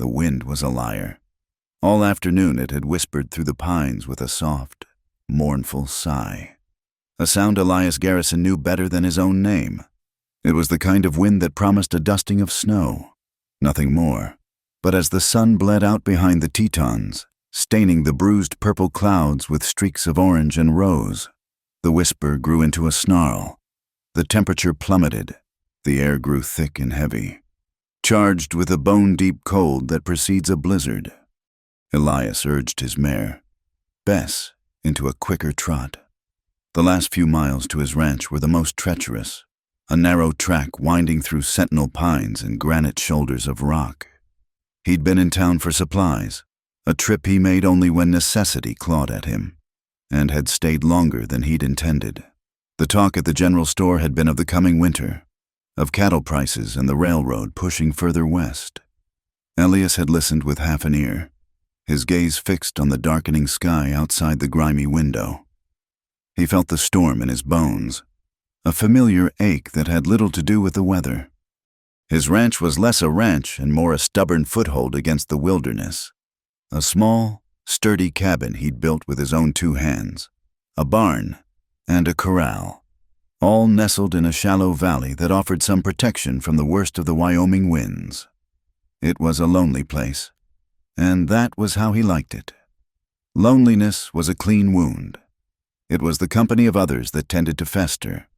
The wind was a liar. All afternoon it had whispered through the pines with a soft, mournful sigh. A sound Elias Garrison knew better than his own name. It was the kind of wind that promised a dusting of snow. Nothing more. But as the sun bled out behind the Tetons, staining the bruised purple clouds with streaks of orange and rose, the whisper grew into a snarl. The temperature plummeted. The air grew thick and heavy, charged with the bone-deep cold that precedes a blizzard. Elias urged his mare, Bess, into a quicker trot. The last few miles to his ranch were the most treacherous, a narrow track winding through sentinel pines and granite shoulders of rock. He'd been in town for supplies, a trip he made only when necessity clawed at him, and had stayed longer than he'd intended. The talk at the general store had been of the coming winter, of cattle prices and the railroad pushing further west. Elias had listened with half an ear, his gaze fixed on the darkening sky outside the grimy window. He felt the storm in his bones, a familiar ache that had little to do with the weather. His ranch was less a ranch and more a stubborn foothold against the wilderness. A small, sturdy cabin he'd built with his own 2 hands, a barn, and a corral, all nestled in a shallow valley that offered some protection from the worst of the Wyoming winds. It was a lonely place, and that was how he liked it. Loneliness was a clean wound. It was the company of others that tended to fester.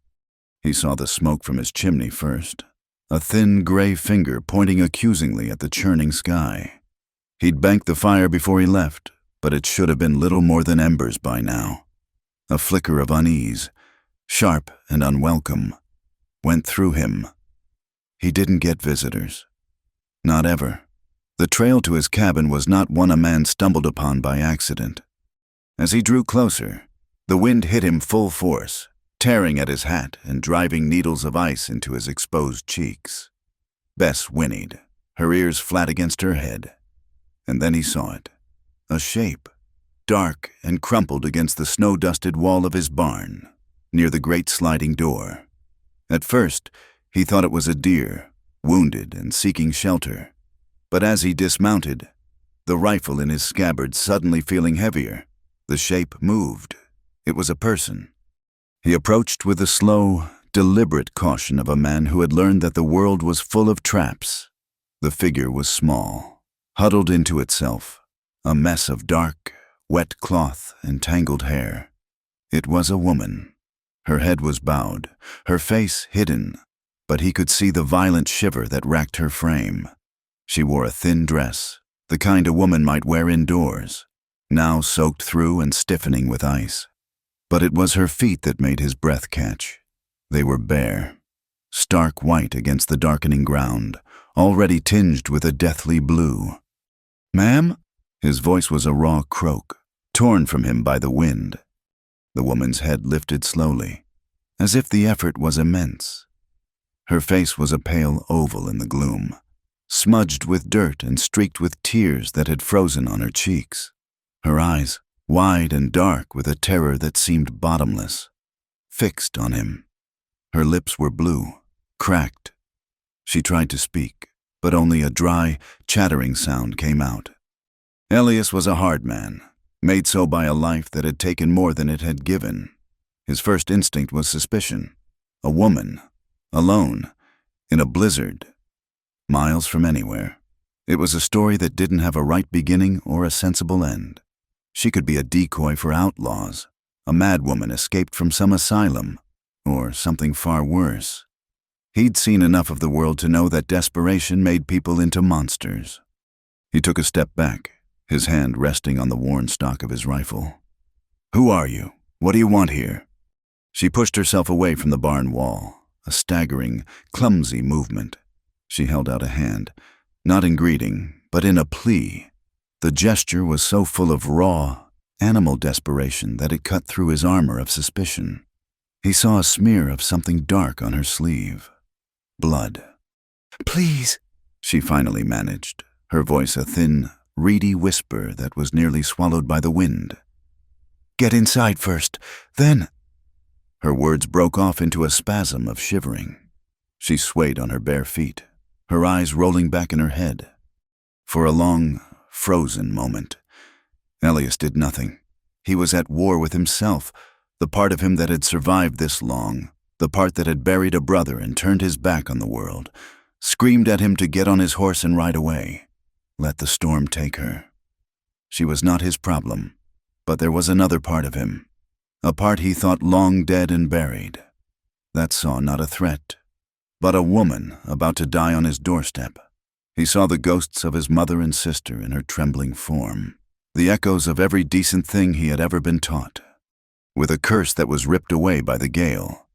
He saw the smoke from his chimney first, a thin gray finger pointing accusingly at the churning sky. He'd banked the fire before he left, but it should have been little more than embers by now. A flicker of unease, sharp and unwelcome, went through him. He didn't get visitors. Not ever. The trail to his cabin was not one a man stumbled upon by accident. As he drew closer, the wind hit him full force, tearing at his hat and driving needles of ice into his exposed cheeks. Bess whinnied, her ears flat against her head. And then he saw it, a shape, dark and crumpled against the snow-dusted wall of his barn, near the great sliding door. At first, he thought it was a deer, wounded and seeking shelter. But as he dismounted, the rifle in his scabbard suddenly feeling heavier, the shape moved. It was a person. He approached with the slow, deliberate caution of a man who had learned that the world was full of traps. The figure was small, huddled into itself, a mess of dark, wet cloth and tangled hair. It was a woman. Her head was bowed, her face hidden, but he could see the violent shiver that racked her frame. She wore a thin dress, the kind a woman might wear indoors, now soaked through and stiffening with ice. But it was her feet that made his breath catch. They were bare, stark white against the darkening ground, already tinged with a deathly blue. "Ma'am?" His voice was a raw croak, torn from him by the wind. The woman's head lifted slowly, as if the effort was immense. Her face was a pale oval in the gloom, smudged with dirt and streaked with tears that had frozen on her cheeks. Her eyes, wide and dark with a terror that seemed bottomless, fixed on him. Her lips were blue, cracked. She tried to speak, but only a dry, chattering sound came out. Elias was a hard man, made so by a life that had taken more than it had given. His first instinct was suspicion. A woman, alone, in a blizzard, miles from anywhere. It was a story that didn't have a right beginning or a sensible end. She could be a decoy for outlaws, a madwoman escaped from some asylum, or something far worse. He'd seen enough of the world to know that desperation made people into monsters. He took a step back, his hand resting on the worn stock of his rifle. "Who are you? What do you want here?" She pushed herself away from the barn wall, a staggering, clumsy movement. She held out a hand, not in greeting, but in a plea. The gesture was so full of raw, animal desperation that it cut through his armor of suspicion. He saw a smear of something dark on her sleeve. Blood. "Please," she finally managed, her voice a thin, reedy whisper that was nearly swallowed by the wind. "Get inside first, then—" Her words broke off into a spasm of shivering. She swayed on her bare feet, her eyes rolling back in her head. For a long, frozen moment, Elias did nothing. He was at war with himself, the part of him that had survived this long, the part that had buried a brother and turned his back on the world, screamed at him to get on his horse and ride away. Let the storm take her. She was not his problem, but there was another part of him, a part he thought long dead and buried, that saw not a threat, but a woman about to die on his doorstep. He saw the ghosts of his mother and sister in her trembling form, the echoes of every decent thing he had ever been taught. With a curse that was ripped away by the gale,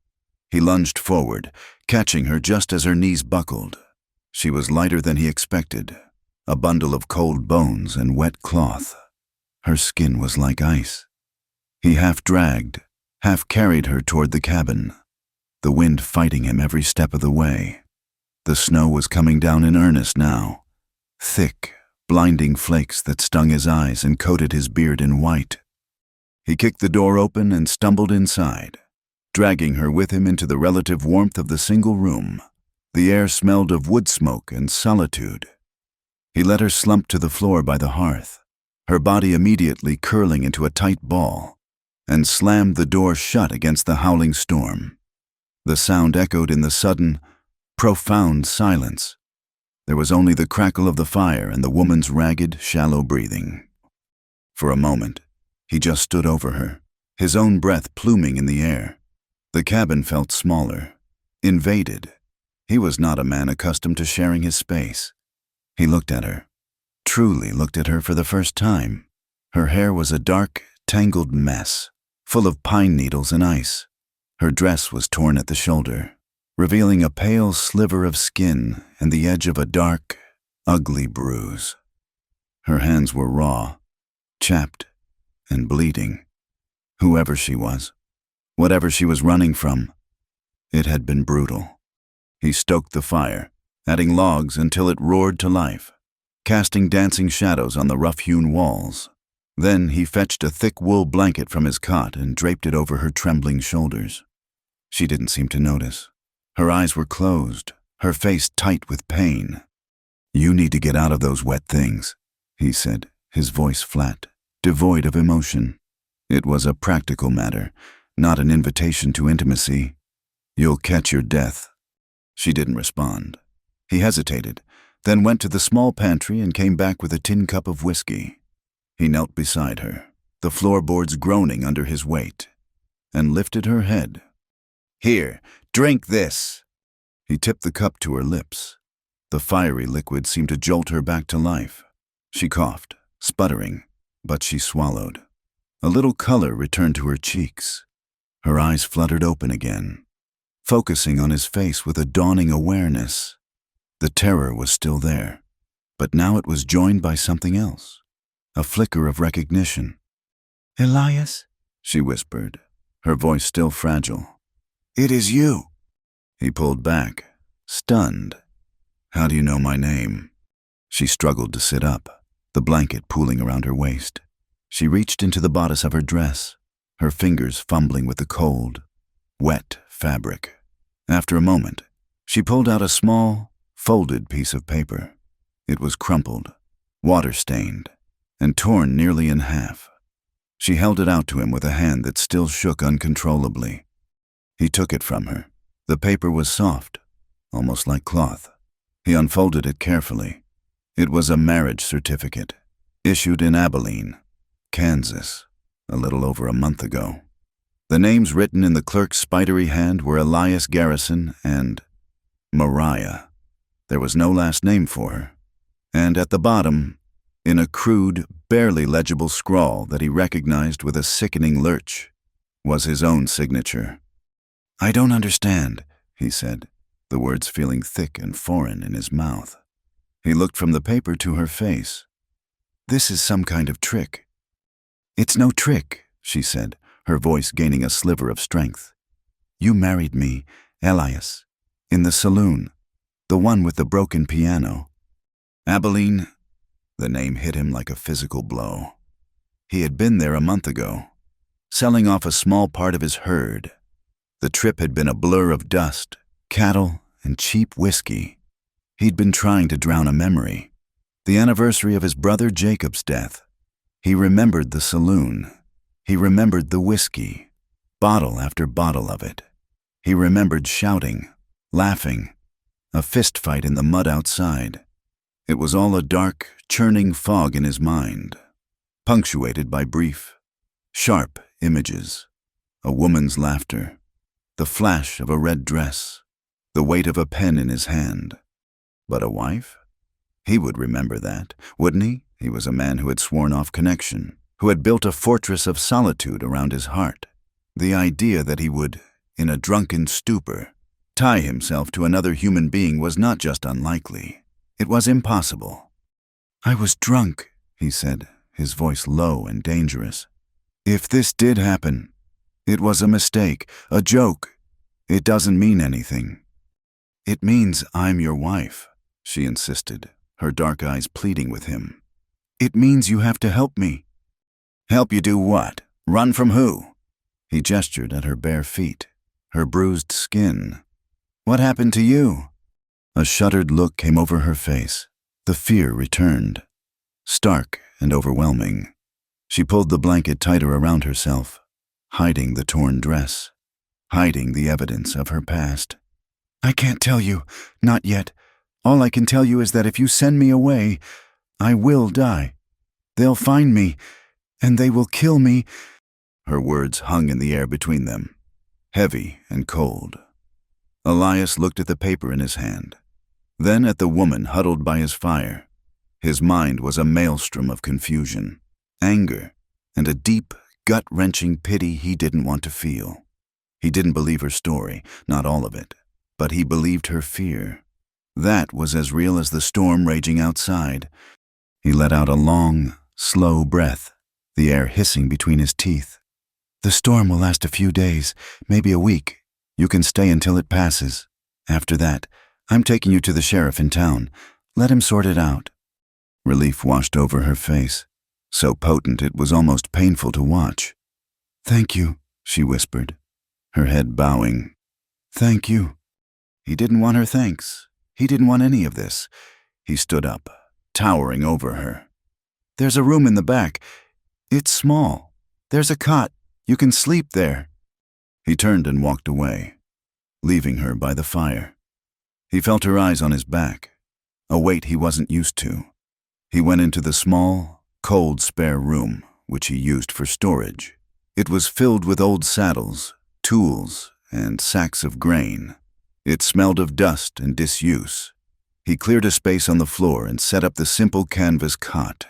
he lunged forward, catching her just as her knees buckled. She was lighter than he expected, a bundle of cold bones and wet cloth. Her skin was like ice. He half dragged, half carried her toward the cabin, the wind fighting him every step of the way. The snow was coming down in earnest now, thick, blinding flakes that stung his eyes and coated his beard in white. He kicked the door open and stumbled inside, dragging her with him into the relative warmth of the single room. The air smelled of wood smoke and solitude. He let her slump to the floor by the hearth, her body immediately curling into a tight ball, and slammed the door shut against the howling storm. The sound echoed in the sudden, profound silence. There was only the crackle of the fire and the woman's ragged, shallow breathing. For a moment, he just stood over her, his own breath pluming in the air. The cabin felt smaller, invaded. He was not a man accustomed to sharing his space. He looked at her, truly looked at her for the first time. Her hair was a dark, tangled mess, full of pine needles and ice. Her dress was torn at the shoulder, revealing a pale sliver of skin and the edge of a dark, ugly bruise. Her hands were raw, chapped, and bleeding. Whoever she was, whatever she was running from, it had been brutal. He stoked the fire, adding logs until it roared to life, casting dancing shadows on the rough-hewn walls. Then he fetched a thick wool blanket from his cot and draped it over her trembling shoulders. She didn't seem to notice. Her eyes were closed, her face tight with pain. "You need to get out of those wet things," he said, his voice flat, devoid of emotion. It was a practical matter, not an invitation to intimacy. "You'll catch your death." She didn't respond. He hesitated, then went to the small pantry and came back with a tin cup of whiskey. He knelt beside her, the floorboards groaning under his weight, and lifted her head. "Here, drink this." He tipped the cup to her lips. The fiery liquid seemed to jolt her back to life. She coughed, sputtering, but she swallowed. A little color returned to her cheeks. Her eyes fluttered open again, focusing on his face with a dawning awareness. The terror was still there, but now it was joined by something else, a flicker of recognition. "Elias," she whispered, her voice still fragile. "It is you." He pulled back, stunned. "How do you know my name?" She struggled to sit up, the blanket pooling around her waist. She reached into the bodice of her dress, her fingers fumbling with the cold, wet fabric. After a moment, she pulled out a small, folded piece of paper. It was crumpled, water-stained, and torn nearly in half. She held it out to him with a hand that still shook uncontrollably. He took it from her. The paper was soft, almost like cloth. He unfolded it carefully. It was a marriage certificate, issued in Abilene, Kansas, a little over a month ago. The names written in the clerk's spidery hand were Elias Garrison and Mariah. There was no last name for her. And at the bottom, in a crude, barely legible scrawl that he recognized with a sickening lurch, was his own signature. "I don't understand," he said, the words feeling thick and foreign in his mouth. He looked from the paper to her face. "This is some kind of trick." "It's no trick," she said, her voice gaining a sliver of strength. "You married me, Elias, in the saloon, the one with the broken piano." Abilene, the name hit him like a physical blow. He had been there a month ago, selling off a small part of his herd. The trip had been a blur of dust, cattle, and cheap whiskey. He'd been trying to drown a memory. The anniversary of his brother Jacob's death. He remembered the saloon. He remembered the whiskey, bottle after bottle of it. He remembered shouting, laughing, a fist fight in the mud outside. It was all a dark, churning fog in his mind, punctuated by brief, sharp images. A woman's laughter, the flash of a red dress, the weight of a pen in his hand. But a wife? He would remember that, wouldn't he? He was a man who had sworn off connection, who had built a fortress of solitude around his heart. The idea that he would, in a drunken stupor, tie himself to another human being was not just unlikely. It was impossible. "I was drunk," he said, his voice low and dangerous. "If this did happen, it was a mistake, a joke. It doesn't mean anything." "It means I'm your wife," she insisted, her dark eyes pleading with him. "It means you have to help me." "Help you do what? Run from who?" He gestured at her bare feet, her bruised skin. "What happened to you?" A shuddered look came over her face. The fear returned, stark and overwhelming. She pulled the blanket tighter around herself, hiding the torn dress, hiding the evidence of her past. "I can't tell you, not yet. All I can tell you is that if you send me away, I will die. They'll find me, and they will kill me." Her words hung in the air between them, heavy and cold. Elias looked at the paper in his hand, then at the woman huddled by his fire. His mind was a maelstrom of confusion, anger, and a deep, gut-wrenching pity he didn't want to feel. He didn't believe her story, not all of it, but he believed her fear. That was as real as the storm raging outside. He let out a long, slow breath, the air hissing between his teeth. "The storm will last a few days, maybe a week. You can stay until it passes. After that, I'm taking you to the sheriff in town. Let him sort it out." Relief washed over her face, so potent it was almost painful to watch. "Thank you," she whispered, her head bowing. "Thank you." He didn't want her thanks. He didn't want any of this. He stood up, towering over her. "There's a room in the back. It's small. There's a cot. You can sleep there." He turned and walked away, leaving her by the fire. He felt her eyes on his back, a weight he wasn't used to. He went into the small, cold spare room, which he used for storage. It was filled with old saddles, tools, and sacks of grain. It smelled of dust and disuse. He cleared a space on the floor and set up the simple canvas cot.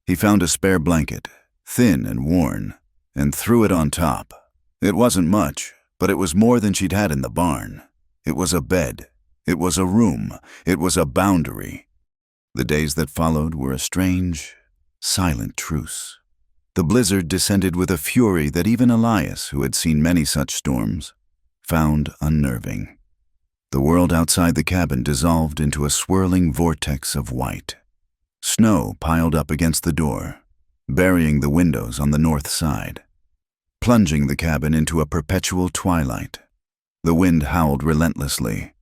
He found a spare blanket, thin and worn, and threw it on top. It wasn't much, but it was more than she'd had in the barn. It was a bed. It was a room. It was a boundary. The days that followed were a strange, silent truce. The blizzard descended with a fury that even Elias, who had seen many such storms, found unnerving. The world outside the cabin dissolved into a swirling vortex of white. Snow piled up against the door, burying the windows on the north side, plunging the cabin into a perpetual twilight. The wind howled relentlessly,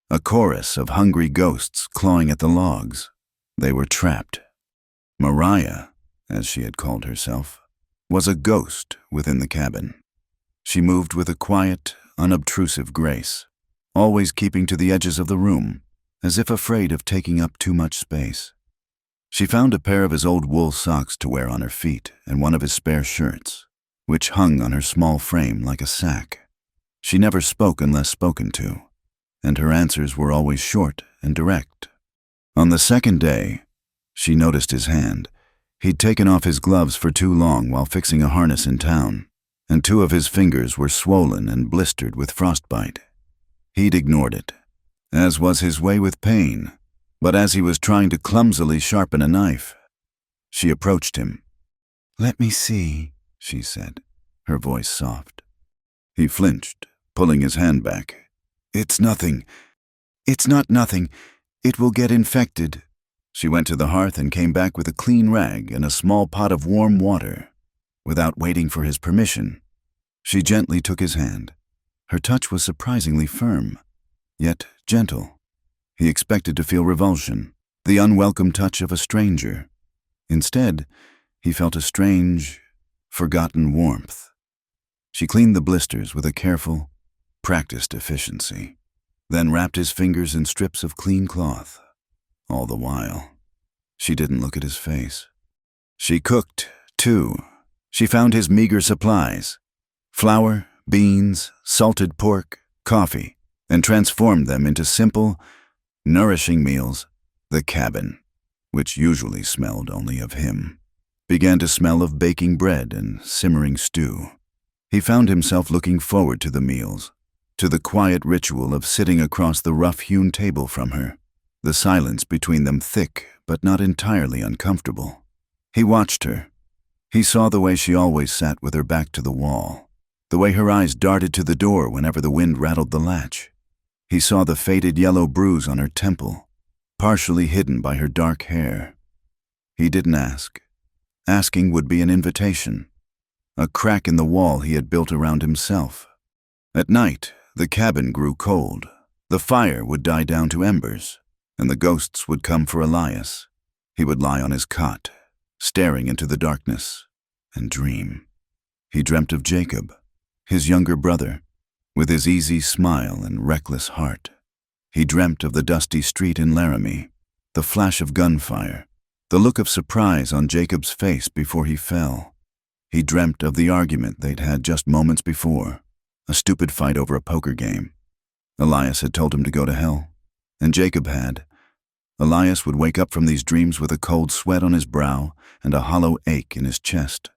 a chorus of hungry ghosts clawing at the logs. They were trapped. Mariah, as she had called herself, was a ghost within the cabin. She moved with a quiet, unobtrusive grace, always keeping to the edges of the room, as if afraid of taking up too much space. She found a pair of his old wool socks to wear on her feet and one of his spare shirts, which hung on her small frame like a sack. She never spoke unless spoken to, and her answers were always short and direct. On the second day, she noticed his hand. He'd taken off his gloves for too long while fixing a harness in town, and two of his fingers were swollen and blistered with frostbite. He'd ignored it, as was his way with pain, but as he was trying to clumsily sharpen a knife, she approached him. "Let me see," she said, her voice soft. He flinched, pulling his hand back. "It's nothing. It's not nothing. It will get infected." She went to the hearth and came back with a clean rag and a small pot of warm water. Without waiting for his permission, she gently took his hand. Her touch was surprisingly firm, yet gentle. He expected to feel revulsion, the unwelcome touch of a stranger. Instead, he felt a strange, forgotten warmth. She cleaned the blisters with a careful, practiced efficiency, then wrapped his fingers in strips of clean cloth. All the while, she didn't look at his face. She cooked, too. She found his meager supplies, flour, beans, salted pork, coffee, and transformed them into simple, nourishing meals. The cabin, which usually smelled only of him, began to smell of baking bread and simmering stew. He found himself looking forward to the meals, to the quiet ritual of sitting across the rough-hewn table from her, the silence between them thick but not entirely uncomfortable. He watched her. He saw the way she always sat with her back to the wall, the way her eyes darted to the door whenever the wind rattled the latch. He saw the faded yellow bruise on her temple, partially hidden by her dark hair. He didn't ask. Asking would be an invitation, a crack in the wall he had built around himself. At night, the cabin grew cold. The fire would die down to embers, and the ghosts would come for Elias. He would lie on his cot, staring into the darkness, and dream. He dreamt of Jacob, his younger brother, with his easy smile and reckless heart. He dreamt of the dusty street in Laramie, the flash of gunfire, the look of surprise on Jacob's face before he fell. He dreamt of the argument they'd had just moments before, a stupid fight over a poker game. Elias had told him to go to hell, and Jacob had. Elias would wake up from these dreams with a cold sweat on his brow and a hollow ache in his chest,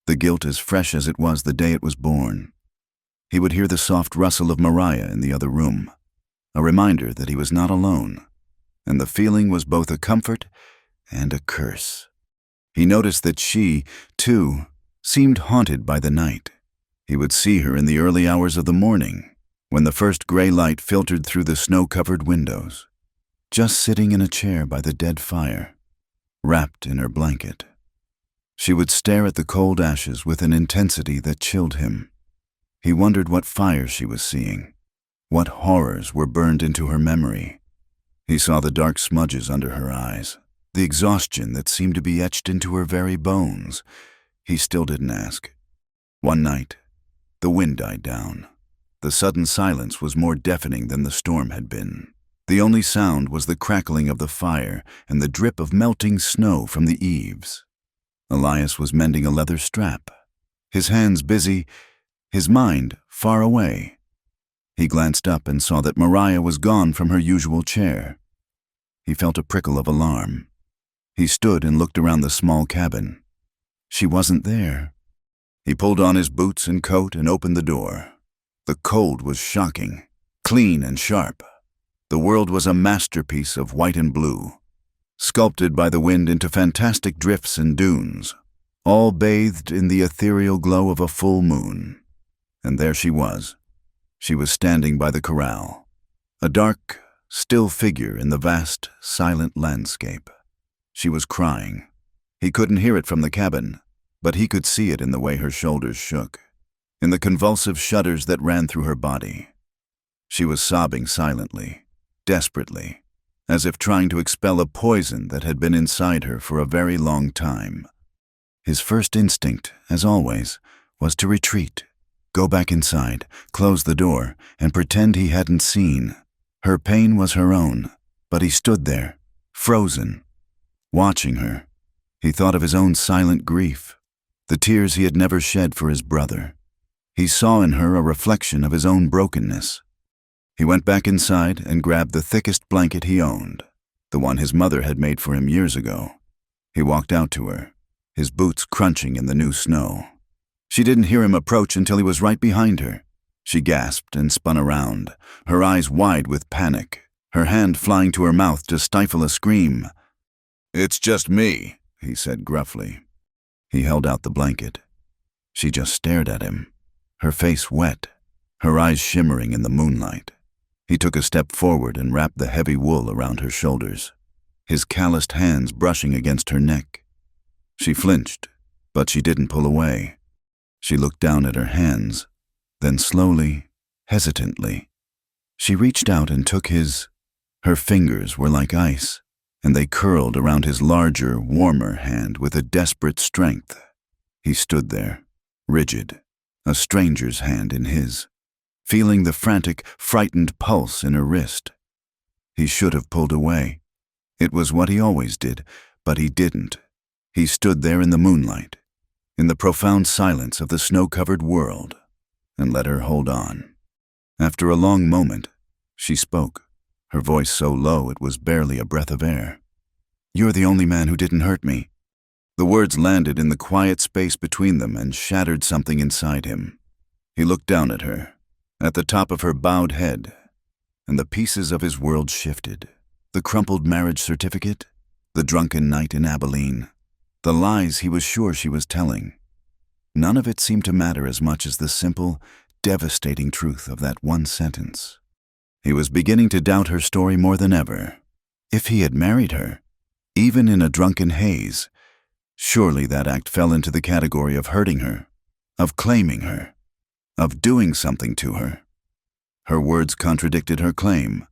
the guilt as fresh as it was the day it was born. He would hear the soft rustle of Mariah in the other room, a reminder that he was not alone, and the feeling was both a comfort and a curse. He noticed that she, too, seemed haunted by the night. He would see her in the early hours of the morning, when the first gray light filtered through the snow-covered windows, just sitting in a chair by the dead fire, wrapped in her blanket. She would stare at the cold ashes with an intensity that chilled him. He wondered what fire she was seeing, what horrors were burned into her memory. He saw the dark smudges under her eyes, the exhaustion that seemed to be etched into her very bones. He still didn't ask. One night, the wind died down. The sudden silence was more deafening than the storm had been. The only sound was the crackling of the fire and the drip of melting snow from the eaves. Elias was mending a leather strap, his hands busy, his mind far away. He glanced up and saw that Mariah was gone from her usual chair. He felt a prickle of alarm. He stood and looked around the small cabin. She wasn't there. He pulled on his boots and coat and opened the door. The cold was shocking, clean and sharp. The world was a masterpiece of white and blue, sculpted by the wind into fantastic drifts and dunes, all bathed in the ethereal glow of a full moon. And there she was. She was standing by the corral, a dark, still figure in the vast, silent landscape. She was crying. He couldn't hear it from the cabin, but he could see it in the way her shoulders shook, in the convulsive shudders that ran through her body. She was sobbing silently, desperately, as if trying to expel a poison that had been inside her for a very long time. His first instinct, as always, was to retreat, go back inside, close the door, and pretend he hadn't seen. Her pain was her own, but he stood there, frozen, watching her. He thought of his own silent grief, the tears he had never shed for his brother. He saw in her a reflection of his own brokenness. He went back inside and grabbed the thickest blanket he owned, the one his mother had made for him years ago. He walked out to her, his boots crunching in the new snow. She didn't hear him approach until he was right behind her. She gasped and spun around, her eyes wide with panic, her hand flying to her mouth to stifle a scream. "It's just me," he said gruffly. He held out the blanket. She just stared at him, her face wet, her eyes shimmering in the moonlight. He took a step forward and wrapped the heavy wool around her shoulders, his calloused hands brushing against her neck. She flinched, but she didn't pull away. She looked down at her hands, then slowly, hesitantly, she reached out and took his. Her fingers were like ice, and they curled around his larger, warmer hand with a desperate strength. He stood there, rigid, a stranger's hand in his, feeling the frantic, frightened pulse in her wrist. He should have pulled away. It was what he always did, but he didn't. He stood there in the moonlight, in the profound silence of the snow-covered world, and let her hold on. After a long moment, she spoke, her voice so low it was barely a breath of air. "You're the only man who didn't hurt me." The words landed in the quiet space between them and shattered something inside him. He looked down at her, at the top of her bowed head, and the pieces of his world shifted. The crumpled marriage certificate, the drunken night in Abilene, the lies he was sure she was telling. None of it seemed to matter as much as the simple, devastating truth of that one sentence. He was beginning to doubt her story more than ever. If he had married her, even in a drunken haze, surely that act fell into the category of hurting her, of claiming her, of doing something to her. Her words contradicted her claim,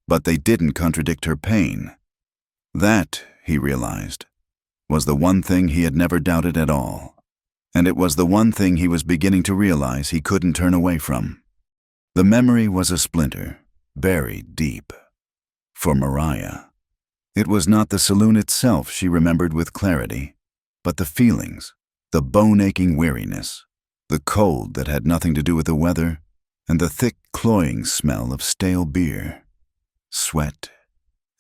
but they didn't contradict her pain. That, he realized, was the one thing he had never doubted at all. And it was the one thing he was beginning to realize he couldn't turn away from. The memory was a splinter, buried deep. For Mariah, it was not the saloon itself she remembered with clarity, but the feelings, the bone-aching weariness, the cold that had nothing to do with the weather, and the thick, cloying smell of stale beer, sweat,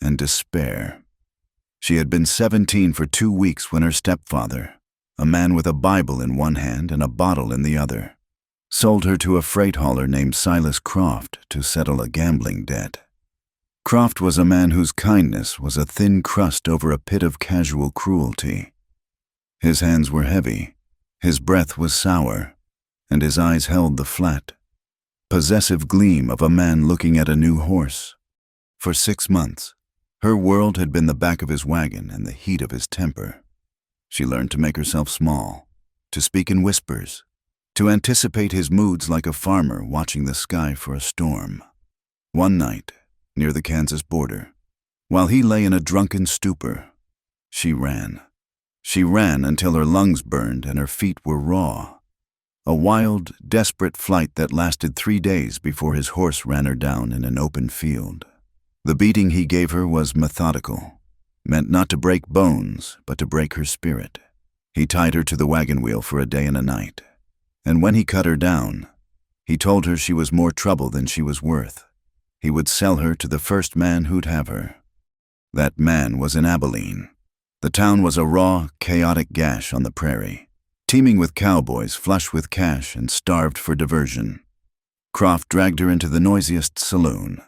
and despair. She had been 17 for 2 weeks when her stepfather, a man with a Bible in one hand and a bottle in the other, sold her to a freight hauler named Silas Croft to settle a gambling debt. Croft was a man whose kindness was a thin crust over a pit of casual cruelty. His hands were heavy, his breath was sour, and his eyes held the flat, possessive gleam of a man looking at a new horse. For 6 months, her world had been the back of his wagon and the heat of his temper. She learned to make herself small, to speak in whispers, to anticipate his moods like a farmer watching the sky for a storm. One night, near the Kansas border, while he lay in a drunken stupor, she ran. She ran until her lungs burned and her feet were raw. A wild, desperate flight that lasted 3 days before his horse ran her down in an open field. The beating he gave her was methodical, meant not to break bones, but to break her spirit. He tied her to the wagon wheel for a day and a night, and when he cut her down, he told her she was more trouble than she was worth. He would sell her to the first man who'd have her. That man was in Abilene. The town was a raw, chaotic gash on the prairie, teeming with cowboys flush with cash and starved for diversion. Croft dragged her into the noisiest saloon,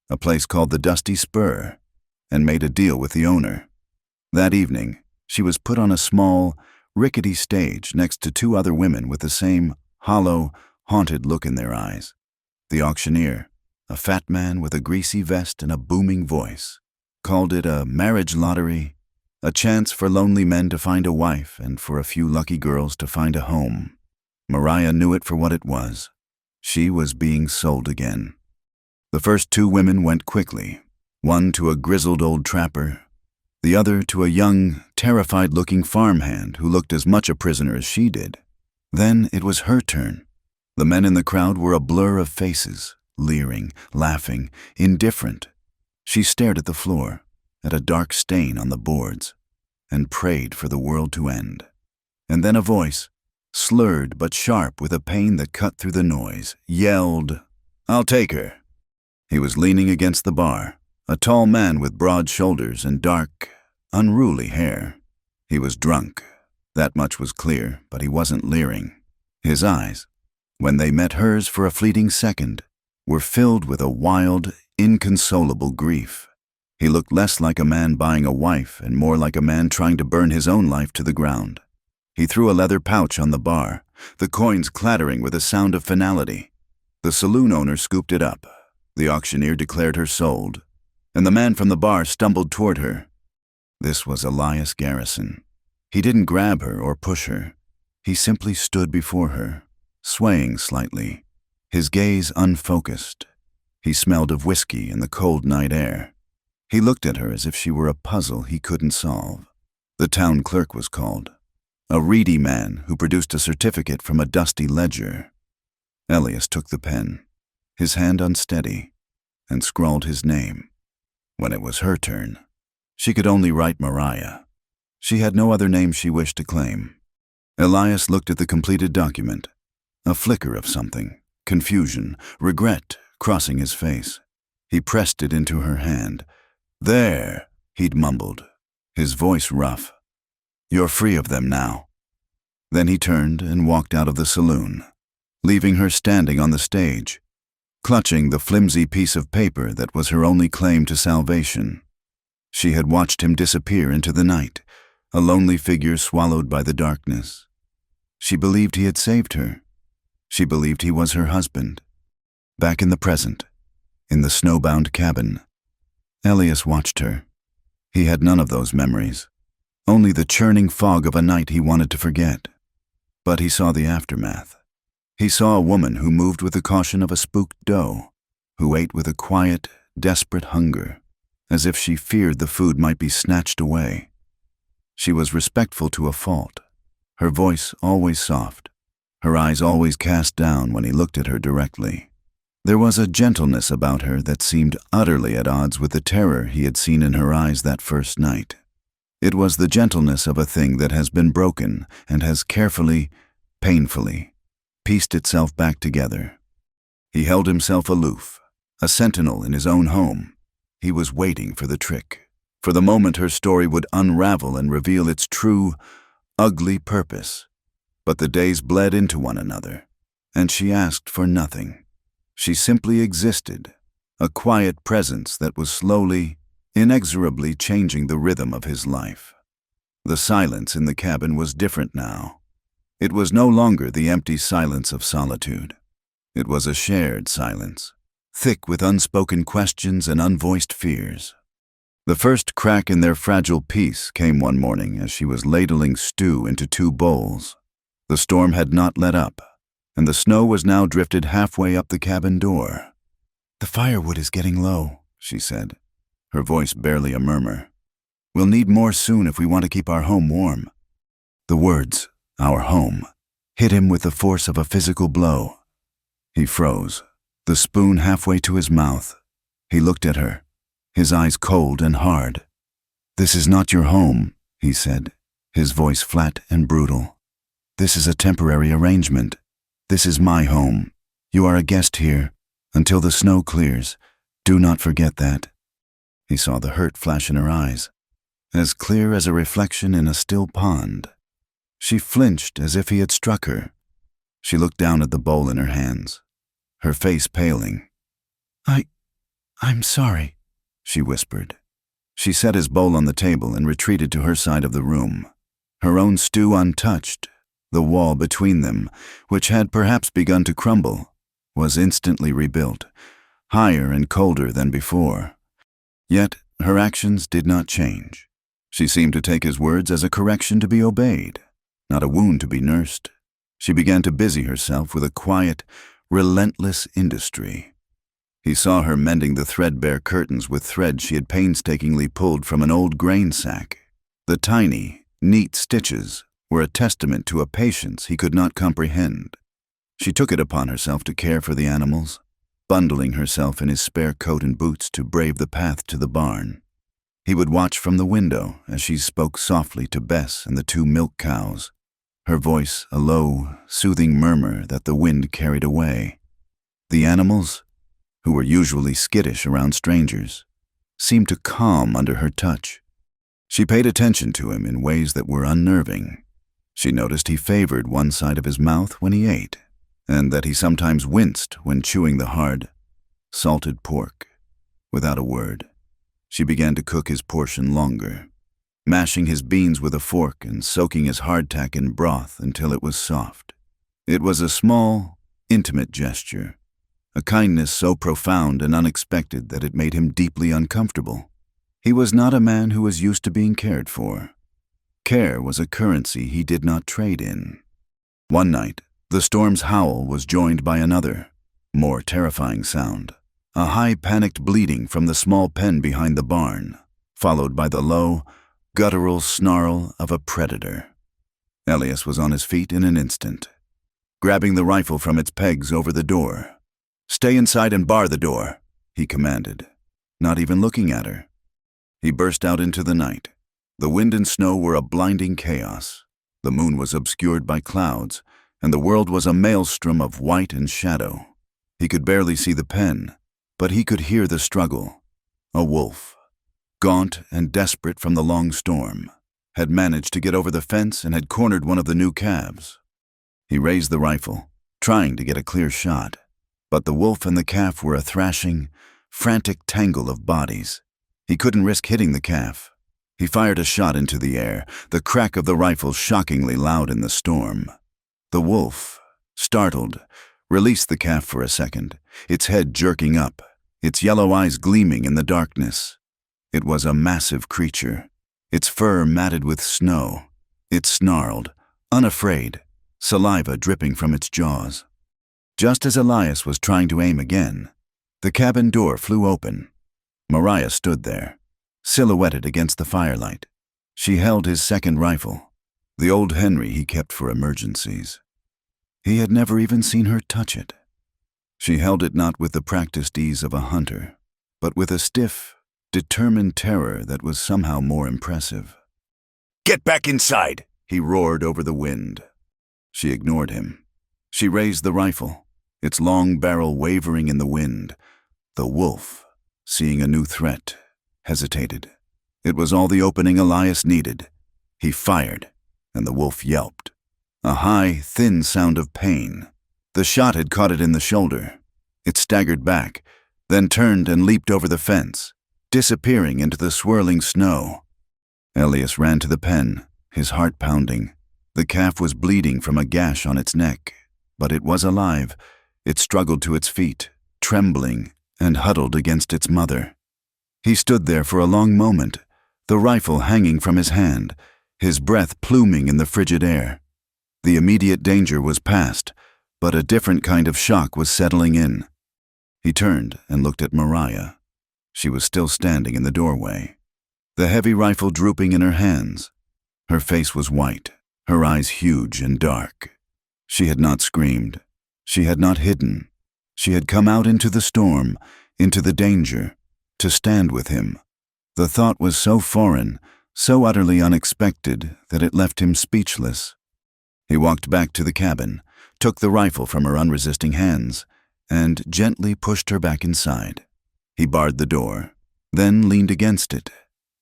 a place called the Dusty Spur, and made a deal with the owner. That evening, she was put on a small, rickety stage next to 2 other women with the same hollow, haunted look in their eyes. The auctioneer, a fat man with a greasy vest and a booming voice, called it a marriage lottery, a chance for lonely men to find a wife and for a few lucky girls to find a home. Mariah knew it for what it was. She was being sold again. The first 2 women went quickly, one to a grizzled old trapper, the other to a young, terrified-looking farmhand who looked as much a prisoner as she did. Then it was her turn. The men in the crowd were a blur of faces, leering, laughing, indifferent. She stared at the floor, at a dark stain on the boards, and prayed for the world to end. And then a voice, slurred but sharp with a pain that cut through the noise, yelled, "I'll take her." He was leaning against the bar, a tall man with broad shoulders and dark, unruly hair. He was drunk. That much was clear, but he wasn't leering. His eyes, when they met hers for a fleeting second, were filled with a wild, inconsolable grief. He looked less like a man buying a wife and more like a man trying to burn his own life to the ground. He threw a leather pouch on the bar, the coins clattering with a sound of finality. The saloon owner scooped it up. The auctioneer declared her sold, and the man from the bar stumbled toward her. This was Elias Garrison. He didn't grab her or push her. He simply stood before her, swaying slightly, his gaze unfocused. He smelled of whiskey in the cold night air. He looked at her as if she were a puzzle he couldn't solve. The town clerk was called, a reedy man who produced a certificate from a dusty ledger. Elias took the pen, his hand unsteady, and scrawled his name. When it was her turn, she could only write Mariah. She had no other name she wished to claim. Elias looked at the completed document, a flicker of something, confusion, regret crossing his face. He pressed it into her hand. "There," he'd mumbled, his voice rough. "You're free of them now." Then he turned and walked out of the saloon, leaving her standing on the stage, clutching the flimsy piece of paper that was her only claim to salvation. She had watched him disappear into the night, a lonely figure swallowed by the darkness. She believed he had saved her. She believed he was her husband. Back in the present, in the snowbound cabin, Elias watched her. He had none of those memories, only the churning fog of a night he wanted to forget. But he saw the aftermath. He saw a woman who moved with the caution of a spooked doe, who ate with a quiet, desperate hunger, as if she feared the food might be snatched away. She was respectful to a fault, her voice always soft, her eyes always cast down when he looked at her directly. There was a gentleness about her that seemed utterly at odds with the terror he had seen in her eyes that first night. It was the gentleness of a thing that has been broken and has carefully, painfully, pieced itself back together. He held himself aloof, a sentinel in his own home. He was waiting for the trick, for the moment her story would unravel and reveal its true, ugly purpose. But the days bled into one another, and she asked for nothing. She simply existed, a quiet presence that was slowly, inexorably changing the rhythm of his life. The silence in the cabin was different now. It was no longer the empty silence of solitude. It was a shared silence, thick with unspoken questions and unvoiced fears. The first crack in their fragile peace came one morning as she was ladling stew into 2 bowls. The storm had not let up, and the snow was now drifted halfway up the cabin door. "The firewood is getting low," she said, her voice barely a murmur. "We'll need more soon if we want to keep our home warm." The words, "our home," hit him with the force of a physical blow. He froze, the spoon halfway to his mouth. He looked at her, his eyes cold and hard. "This is not your home," he said, his voice flat and brutal. "This is a temporary arrangement. This is my home. You are a guest here, until the snow clears. Do not forget that." He saw the hurt flash in her eyes, as clear as a reflection in a still pond. She flinched as if he had struck her. She looked down at the bowl in her hands, her face paling. I'm sorry," she whispered. She set his bowl on the table and retreated to her side of the room, her own stew untouched. The wall between them, which had perhaps begun to crumble, was instantly rebuilt, higher and colder than before. Yet her actions did not change. She seemed to take his words as a correction to be obeyed, not a wound to be nursed. She began to busy herself with a quiet, relentless industry. He saw her mending the threadbare curtains with thread she had painstakingly pulled from an old grain sack. The tiny, neat stitches were a testament to a patience he could not comprehend. She took it upon herself to care for the animals, bundling herself in his spare coat and boots to brave the path to the barn. He would watch from the window as she spoke softly to Bess and the 2 milk cows, her voice a low, soothing murmur that the wind carried away. The animals, who were usually skittish around strangers, seemed to calm under her touch. She paid attention to him in ways that were unnerving. She noticed he favored one side of his mouth when he ate, and that he sometimes winced when chewing the hard, salted pork. Without a word, she began to cook his portion longer, mashing his beans with a fork and soaking his hardtack in broth until it was soft. It was a small, intimate gesture, a kindness so profound and unexpected that it made him deeply uncomfortable. He was not a man who was used to being cared for. Care was a currency he did not trade in. One night, the storm's howl was joined by another, more terrifying sound, a high panicked bleating from the small pen behind the barn, followed by the low, guttural snarl of a predator. Elias was on his feet in an instant, grabbing the rifle from its pegs over the door. "Stay inside and bar the door," he commanded, not even looking at her. He burst out into the night. The wind and snow were a blinding chaos. The moon was obscured by clouds, and the world was a maelstrom of white and shadow. He could barely see the pen, but he could hear the struggle. A wolf, gaunt and desperate from the long storm, had managed to get over the fence and had cornered one of the new calves. He raised the rifle, trying to get a clear shot, but the wolf and the calf were a thrashing, frantic tangle of bodies. He couldn't risk hitting the calf. He fired a shot into the air, the crack of the rifle shockingly loud in the storm. The wolf, startled, released the calf for a second, its head jerking up, its yellow eyes gleaming in the darkness. It was a massive creature, its fur matted with snow. It snarled, unafraid, saliva dripping from its jaws. Just as Elias was trying to aim again, the cabin door flew open. Mariah stood there, silhouetted against the firelight. She held his second rifle, the old Henry he kept for emergencies. He had never even seen her touch it. She held it not with the practiced ease of a hunter, but with a stiff, determined terror that was somehow more impressive. "Get back inside!" he roared over the wind. She ignored him. She raised the rifle, its long barrel wavering in the wind. The wolf, seeing a new threat, hesitated. It was all the opening Elias needed. He fired, and the wolf yelped. A high, thin sound of pain. The shot had caught it in the shoulder. It staggered back, then turned and leaped over the fence, disappearing into the swirling snow. Elias ran to the pen, his heart pounding. The calf was bleeding from a gash on its neck, but it was alive. It struggled to its feet, trembling, and huddled against its mother. He stood there for a long moment, the rifle hanging from his hand, his breath pluming in the frigid air. The immediate danger was past, but a different kind of shock was settling in. He turned and looked at Mariah. She was still standing in the doorway, the heavy rifle drooping in her hands. Her face was white, her eyes huge and dark. She had not screamed. She had not hidden. She had come out into the storm, into the danger, to stand with him. The thought was so foreign, so utterly unexpected, that it left him speechless. He walked back to the cabin, took the rifle from her unresisting hands, and gently pushed her back inside. He barred the door, then leaned against it,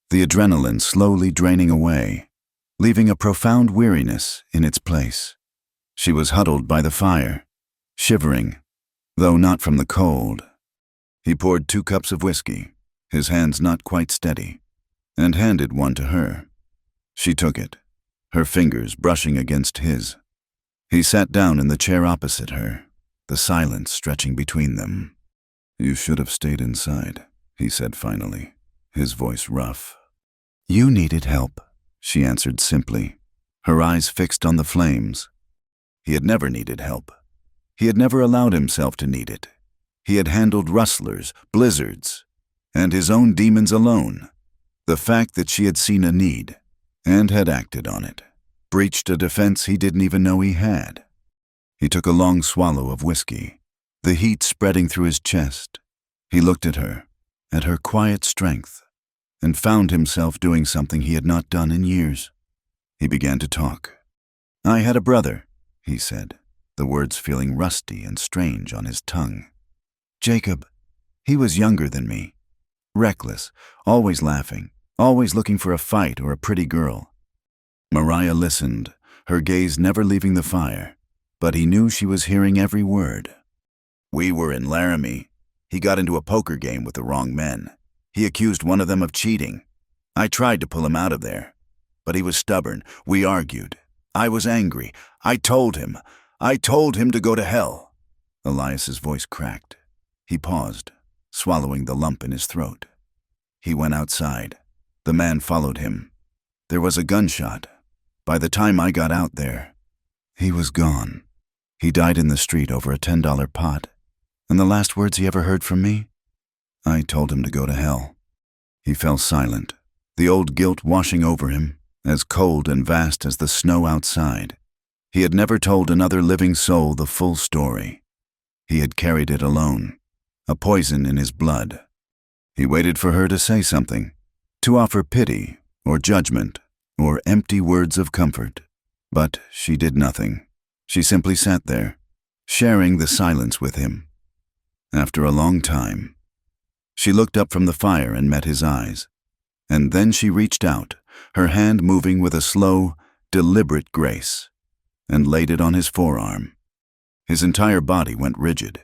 the adrenaline slowly draining away, leaving a profound weariness in its place. She was huddled by the fire, shivering, though not from the cold. He poured 2 cups of whiskey, his hands not quite steady, and handed one to her. She took it, her fingers brushing against his. He sat down in the chair opposite her, the silence stretching between them. "You should have stayed inside," he said finally, his voice rough. "You needed help," she answered simply, her eyes fixed on the flames. He had never needed help. He had never allowed himself to need it. He had handled rustlers, blizzards, and his own demons alone. The fact that she had seen a need, and had acted on it, breached a defense he didn't even know he had. He took a long swallow of whiskey, the heat spreading through his chest. He looked at her quiet strength, and found himself doing something he had not done in years. He began to talk. "I had a brother," he said, the words feeling rusty and strange on his tongue. "Jacob, he was younger than me, reckless, always laughing, always looking for a fight or a pretty girl." Mariah listened, her gaze never leaving the fire, but he knew she was hearing every word. "We were in Laramie. He got into a poker game with the wrong men. He accused one of them of cheating. I tried to pull him out of there, but he was stubborn. We argued. I was angry. I told him to go to hell." Elias's voice cracked. He paused, swallowing the lump in his throat. He went outside. The man followed him. There was a gunshot. By the time I got out there, he was gone. He died in the street over a $10 pot. And the last words he ever heard from me? I told him to go to hell. He fell silent, the old guilt washing over him, as cold and vast as the snow outside. He had never told another living soul the full story. He had carried it alone, a poison in his blood. He waited for her to say something, to offer pity or judgment or empty words of comfort. But she did nothing. She simply sat there, sharing the silence with him. After a long time, she looked up from the fire and met his eyes. And then she reached out, her hand moving with a slow, deliberate grace, and laid it on his forearm. His entire body went rigid,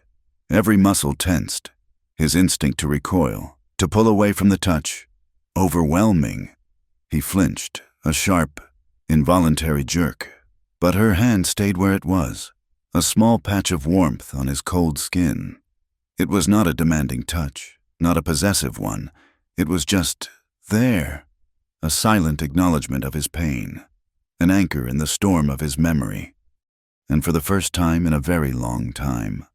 every muscle tensed, his instinct to recoil, to pull away from the touch, overwhelming. He flinched, a sharp, involuntary jerk, but her hand stayed where it was, a small patch of warmth on his cold skin. It was not a demanding touch, not a possessive one. It was just there, a silent acknowledgement of his pain, an anchor in the storm of his memory. And for the first time in a very long time,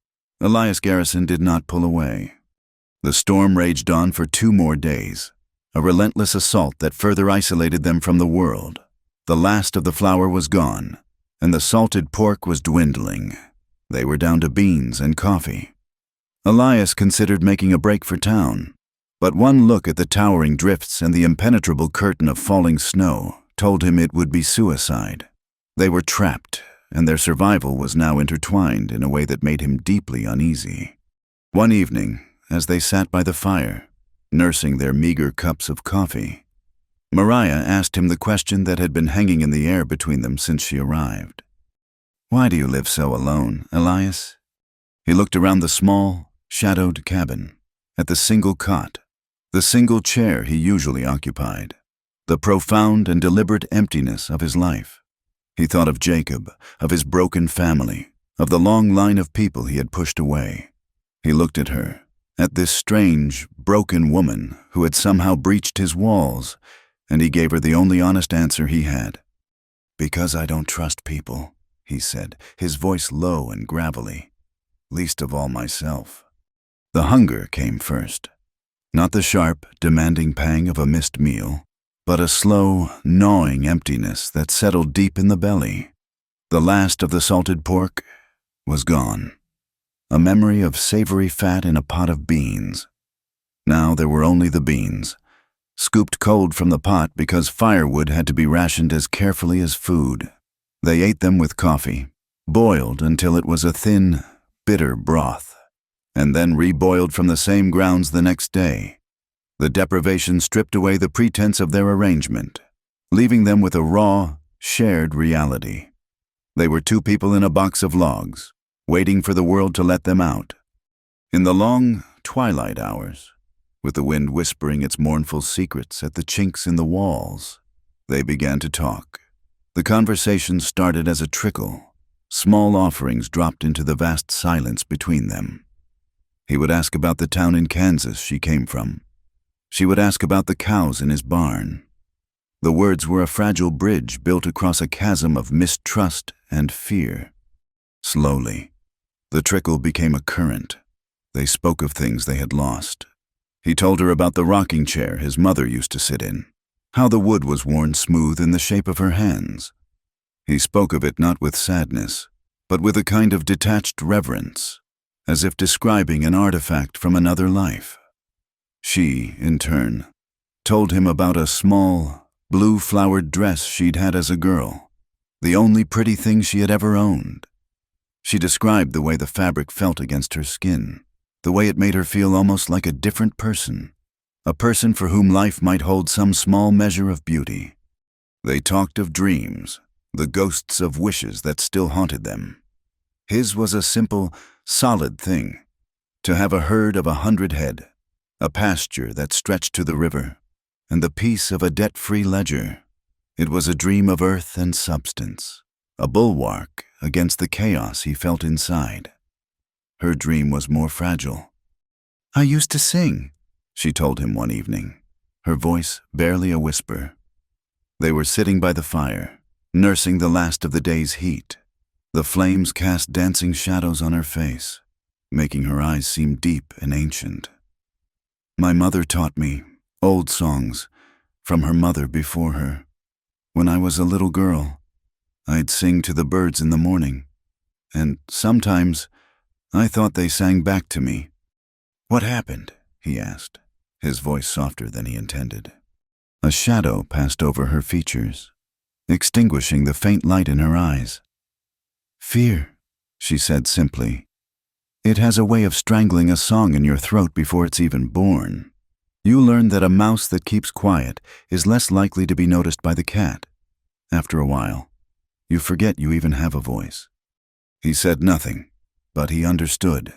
Elias Garrison did not pull away. The storm raged on for 2 more days, a relentless assault that further isolated them from the world. The last of the flour was gone, and the salted pork was dwindling. They were down to beans and coffee. Elias considered making a break for town, but one look at the towering drifts and the impenetrable curtain of falling snow told him it would be suicide. They were trapped, and their survival was now intertwined in a way that made him deeply uneasy. One evening, as they sat by the fire, nursing their meager cups of coffee, Mariah asked him the question that had been hanging in the air between them since she arrived. "Why do you live so alone, Elias?" He looked around the small, shadowed cabin, at the single cot, the single chair he usually occupied, the profound and deliberate emptiness of his life. He thought of Jacob, of his broken family, of the long line of people he had pushed away. He looked at her, at this strange, broken woman who had somehow breached his walls, and he gave her the only honest answer he had. "Because I don't trust people," he said, his voice low and gravelly. "Least of all myself." The hunger came first. Not the sharp, demanding pang of a missed meal, but a slow, gnawing emptiness that settled deep in the belly. The last of the salted pork was gone. A memory of savory fat in a pot of beans. Now there were only the beans, scooped cold from the pot because firewood had to be rationed as carefully as food. They ate them with coffee, boiled until it was a thin, bitter broth, and then reboiled from the same grounds the next day. The deprivation stripped away the pretense of their arrangement, leaving them with a raw, shared reality. They were 2 people in a box of logs, waiting for the world to let them out. In the long twilight hours, with the wind whispering its mournful secrets at the chinks in the walls, they began to talk. The conversation started as a trickle, small offerings dropped into the vast silence between them. He would ask about the town in Kansas she came from. She would ask about the cows in his barn. The words were a fragile bridge built across a chasm of mistrust and fear. Slowly, the trickle became a current. They spoke of things they had lost. He told her about the rocking chair his mother used to sit in, how the wood was worn smooth in the shape of her hands. He spoke of it not with sadness, but with a kind of detached reverence, as if describing an artifact from another life. She, in turn, told him about a small, blue-flowered dress she'd had as a girl, the only pretty thing she had ever owned. She described the way the fabric felt against her skin, the way it made her feel almost like a different person, a person for whom life might hold some small measure of beauty. They talked of dreams, the ghosts of wishes that still haunted them. His was a simple, solid thing, to have a herd of 100 head, a pasture that stretched to the river, and the peace of a debt-free ledger. It was a dream of earth and substance, a bulwark against the chaos he felt inside. Her dream was more fragile. "I used to sing," she told him one evening, her voice barely a whisper. They were sitting by the fire, nursing the last of the day's heat. The flames cast dancing shadows on her face, making her eyes seem deep and ancient. My mother taught me old songs from her mother before her. When I was a little girl, I'd sing to the birds in the morning, and sometimes I thought they sang back to me. What happened? He asked, his voice softer than he intended. A shadow passed over her features, extinguishing the faint light in her eyes. Fear, she said simply. It has a way of strangling a song in your throat before it's even born. You learn that a mouse that keeps quiet is less likely to be noticed by the cat. After a while, you forget you even have a voice. He said nothing, but he understood.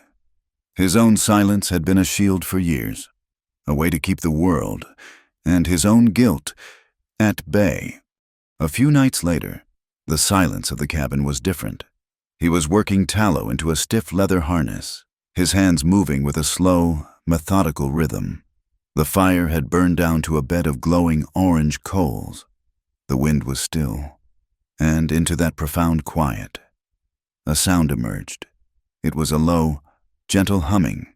His own silence had been a shield for years, a way to keep the world, and his own guilt, at bay. A few nights later, the silence of the cabin was different. He was working tallow into a stiff leather harness, his hands moving with a slow, methodical rhythm. The fire had burned down to a bed of glowing orange coals. The wind was still, and into that profound quiet, a sound emerged. It was a low, gentle humming,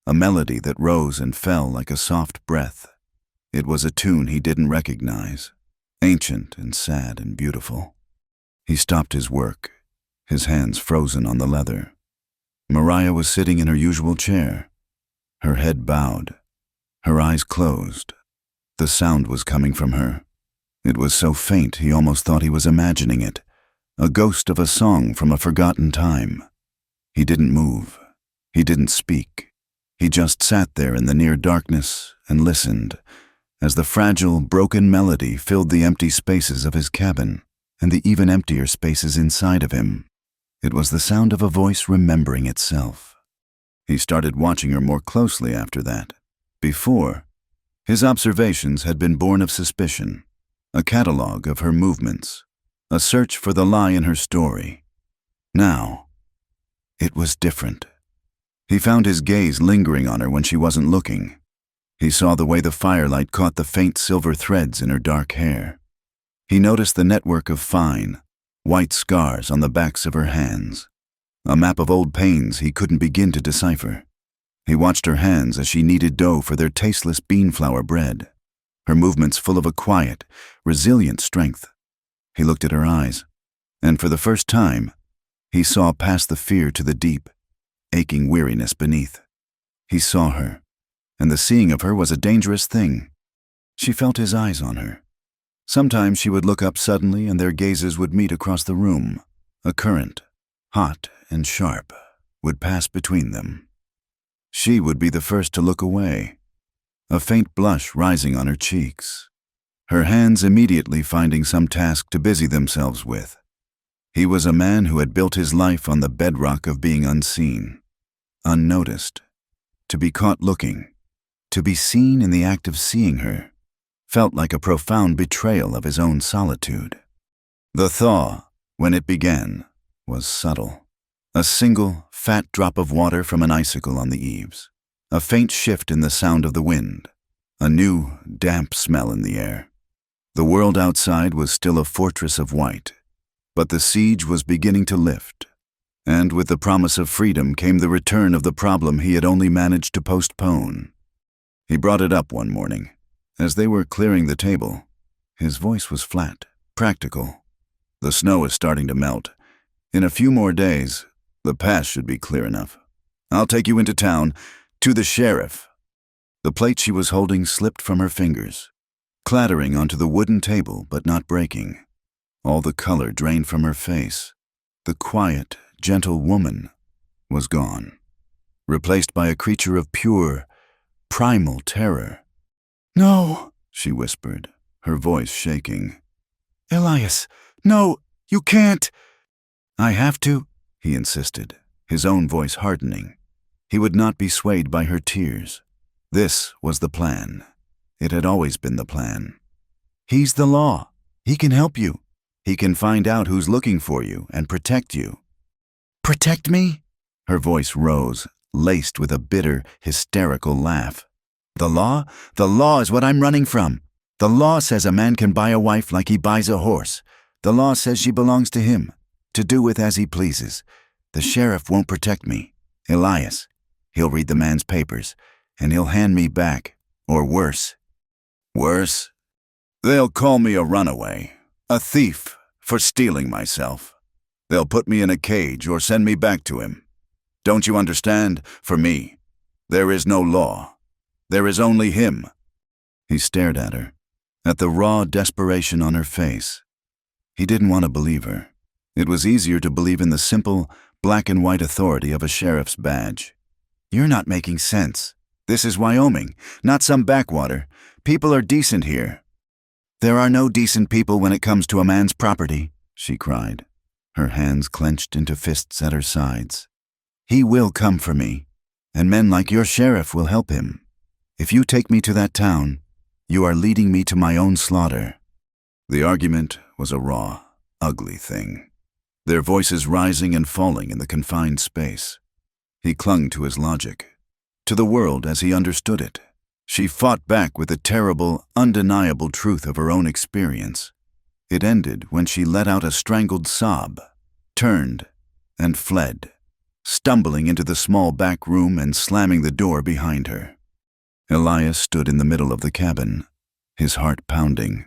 a melody that rose and fell like a soft breath. It was a tune he didn't recognize, ancient and sad and beautiful. He stopped his work, his hands frozen on the leather. Mariah was sitting in her usual chair, her head bowed, her eyes closed. The sound was coming from her. It was so faint he almost thought he was imagining it, a ghost of a song from a forgotten time. He didn't move. He didn't speak. He just sat there in the near darkness and listened, as the fragile, broken melody filled the empty spaces of his cabin and the even emptier spaces inside of him. It was the sound of a voice remembering itself. He started watching her more closely after that. Before, his observations had been born of suspicion, a catalogue of her movements, a search for the lie in her story. Now, it was different. He found his gaze lingering on her when she wasn't looking. He saw the way the firelight caught the faint silver threads in her dark hair. He noticed the network of fine, white scars on the backs of her hands, a map of old pains he couldn't begin to decipher. He watched her hands as she kneaded dough for their tasteless bean flour bread, her movements full of a quiet, resilient strength. He looked at her eyes, and for the first time, he saw past the fear to the deep, aching weariness beneath. He saw her, and the seeing of her was a dangerous thing. She felt his eyes on her. Sometimes she would look up suddenly and their gazes would meet across the room. A current, hot and sharp, would pass between them. She would be the first to look away, a faint blush rising on her cheeks, her hands immediately finding some task to busy themselves with. He was a man who had built his life on the bedrock of being unseen, unnoticed. To be caught looking, to be seen in the act of seeing her, felt like a profound betrayal of his own solitude. The thaw, when it began, was subtle. A single, fat drop of water from an icicle on the eaves, a faint shift in the sound of the wind, a new, damp smell in the air. The world outside was still a fortress of white, but the siege was beginning to lift, and with the promise of freedom came the return of the problem he had only managed to postpone. He brought it up one morning. As they were clearing the table, his voice was flat, practical. The snow is starting to melt. In a few more days, the pass should be clear enough. I'll take you into town, to the sheriff. The plate she was holding slipped from her fingers, clattering onto the wooden table but not breaking. All the color drained from her face. The quiet, gentle woman was gone, replaced by a creature of pure, primal terror. "No," she whispered, her voice shaking. "Elias, no, you can't." "I have to," he insisted, his own voice hardening. He would not be swayed by her tears. This was the plan. It had always been the plan. He's the law. He can help you. He can find out who's looking for you and protect you. "Protect me?" Her voice rose, laced with a bitter, hysterical laugh. The law is what I'm running from. The law says a man can buy a wife like he buys a horse. The law says she belongs to him, to do with as he pleases. The sheriff won't protect me. Elias, he'll read the man's papers. and he'll hand me back, or worse. Worse? They'll call me a runaway, a thief, for stealing myself. They'll put me in a cage or send me back to him. Don't you understand? For me, there is no law. There is only him. He stared at her, at the raw desperation on her face. He didn't want to believe her. It was easier to believe in the simple, black-and-white authority of a sheriff's badge. You're not making sense. This is Wyoming, not some backwater. People are decent here. There are no decent people when it comes to a man's property, she cried, her hands clenched into fists at her sides. He will come for me, and men like your sheriff will help him. If you take me to that town, you are leading me to my own slaughter. The argument was a raw, ugly thing, their voices rising and falling in the confined space. He clung to his logic, to the world as he understood it. She fought back with the terrible, undeniable truth of her own experience. It ended when she let out a strangled sob, turned, and fled, stumbling into the small back room and slamming the door behind her. Elias stood in the middle of the cabin, his heart pounding,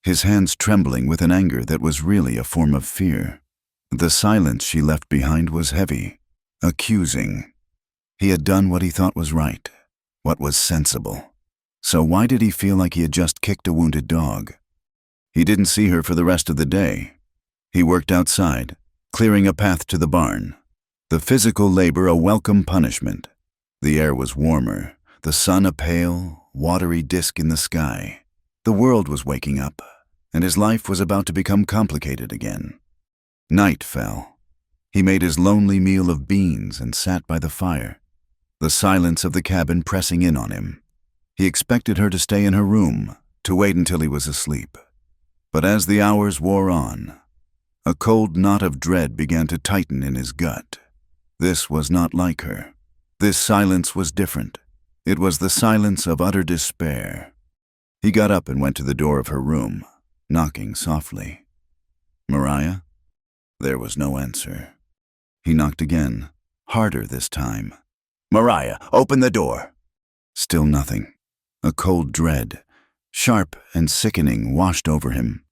his hands trembling with an anger that was really a form of fear. The silence she left behind was heavy, accusing. He had done what he thought was right, what was sensible. So why did he feel like he had just kicked a wounded dog? He didn't see her for the rest of the day. He worked outside, clearing a path to the barn. The physical labor a welcome punishment. The air was warmer, the sun a pale, watery disk in the sky. The world was waking up, and his life was about to become complicated again. Night fell. He made his lonely meal of beans and sat by the fire, the silence of the cabin pressing in on him. He expected her to stay in her room, to wait until he was asleep. But as the hours wore on, a cold knot of dread began to tighten in his gut. This was not like her. This silence was different. It was the silence of utter despair. He got up and went to the door of her room, knocking softly. Mariah? There was no answer. He knocked again, harder this time. Mariah, open the door! Still nothing. A cold dread, sharp and sickening, washed over him.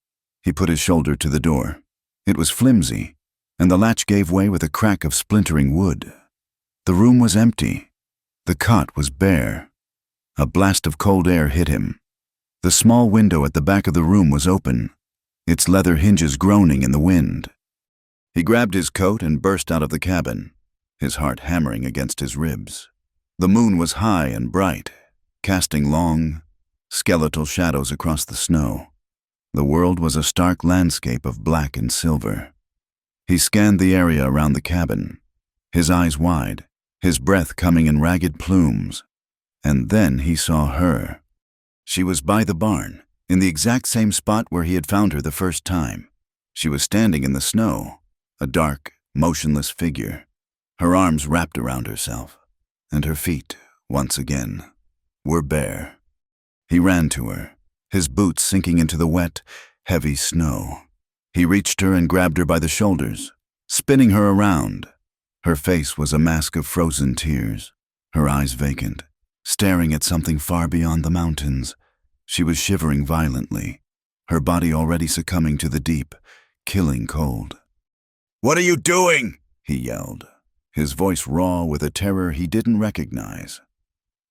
He put his shoulder to the door. It was flimsy, and the latch gave way with a crack of splintering wood. The room was empty. The cot was bare. A blast of cold air hit him. The small window at the back of the room was open, its leather hinges groaning in the wind. He grabbed his coat and burst out of the cabin, his heart hammering against his ribs. The moon was high and bright, casting long, skeletal shadows across the snow. The world was a stark landscape of black and silver. He scanned the area around the cabin, his eyes wide, his breath coming in ragged plumes. And then he saw her. She was by the barn, in the exact same spot where he had found her the first time. She was standing in the snow, a dark, motionless figure, her arms wrapped around herself, and her feet, once again, were bare. He ran to her, his boots sinking into the wet, heavy snow. He reached her and grabbed her by the shoulders, spinning her around. Her face was a mask of frozen tears, her eyes vacant, staring at something far beyond the mountains. She was shivering violently, her body already succumbing to the deep, killing cold. "What are you doing?" he yelled, his voice raw with a terror he didn't recognize.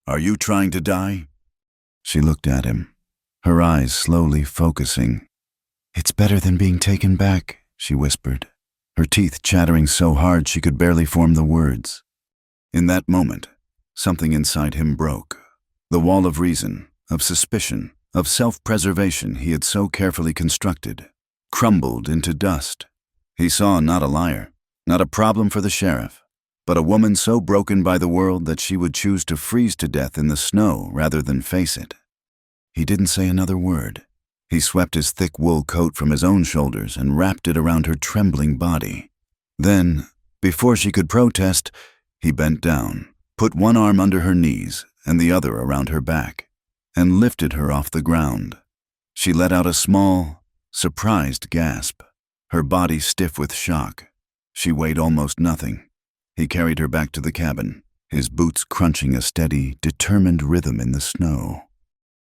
"Are you trying to die?" She looked at him, her eyes slowly focusing. "It's better than being taken back," she whispered, her teeth chattering so hard she could barely form the words. In that moment, something inside him broke. The wall of reason, of suspicion, of self-preservation he had so carefully constructed, crumbled into dust. He saw not a liar, not a problem for the sheriff, but a woman so broken by the world that she would choose to freeze to death in the snow rather than face it. He didn't say another word. He swept his thick wool coat from his own shoulders and wrapped it around her trembling body. Then, before she could protest, he bent down, put one arm under her knees and the other around her back, and lifted her off the ground. She let out a small, surprised gasp, her body stiff with shock. She weighed almost nothing. He carried her back to the cabin, his boots crunching a steady, determined rhythm in the snow.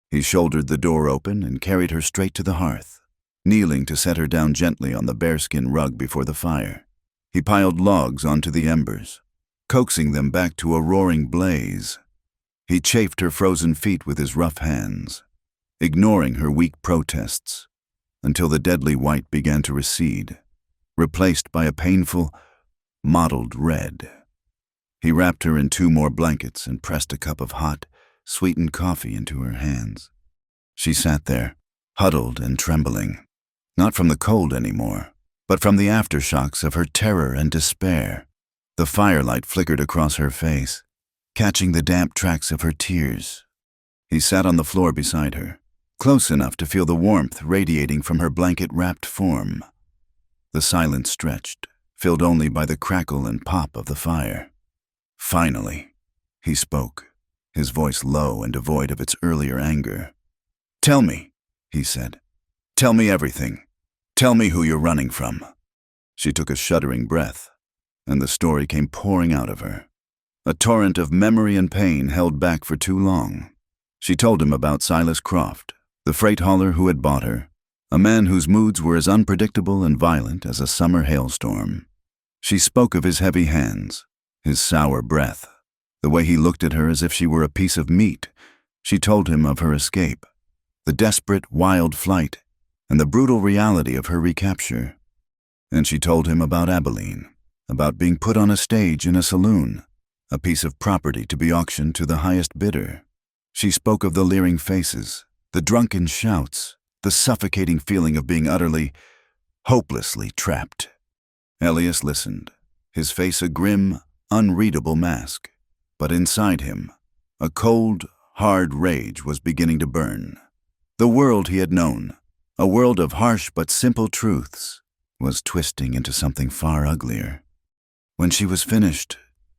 He shouldered the door open and carried her straight to the hearth, kneeling to set her down gently on the bearskin rug before the fire. He piled logs onto the embers, coaxing them back to a roaring blaze. He chafed her frozen feet with his rough hands, ignoring her weak protests, until the deadly white began to recede, replaced by a painful, mottled red. He wrapped her in 2 more blankets and pressed a cup of hot, sweetened coffee into her hands. She sat there, huddled and trembling, not from the cold anymore, but from the aftershocks of her terror and despair. The firelight flickered across her face, catching the damp tracks of her tears. He sat on the floor beside her, close enough to feel the warmth radiating from her blanket-wrapped form. The silence stretched, filled only by the crackle and pop of the fire. Finally, he spoke, his voice low and devoid of its earlier anger. "Tell me," he said. "Tell me everything. Tell me who you're running from." She took a shuddering breath, and the story came pouring out of her. A torrent of memory and pain held back for too long. She told him about Silas Croft, the freight hauler who had bought her, a man whose moods were as unpredictable and violent as a summer hailstorm. She spoke of his heavy hands, his sour breath, the way he looked at her as if she were a piece of meat. She told him of her escape, the desperate, wild flight, and the brutal reality of her recapture. And she told him about Abilene, about being put on a stage in a saloon, a piece of property to be auctioned to the highest bidder. She spoke of the leering faces, the drunken shouts, the suffocating feeling of being utterly, hopelessly trapped. Elias listened, his face a grim, unreadable mask, but inside him, a cold, hard rage was beginning to burn. The world he had known, a world of harsh but simple truths, was twisting into something far uglier. When she was finished,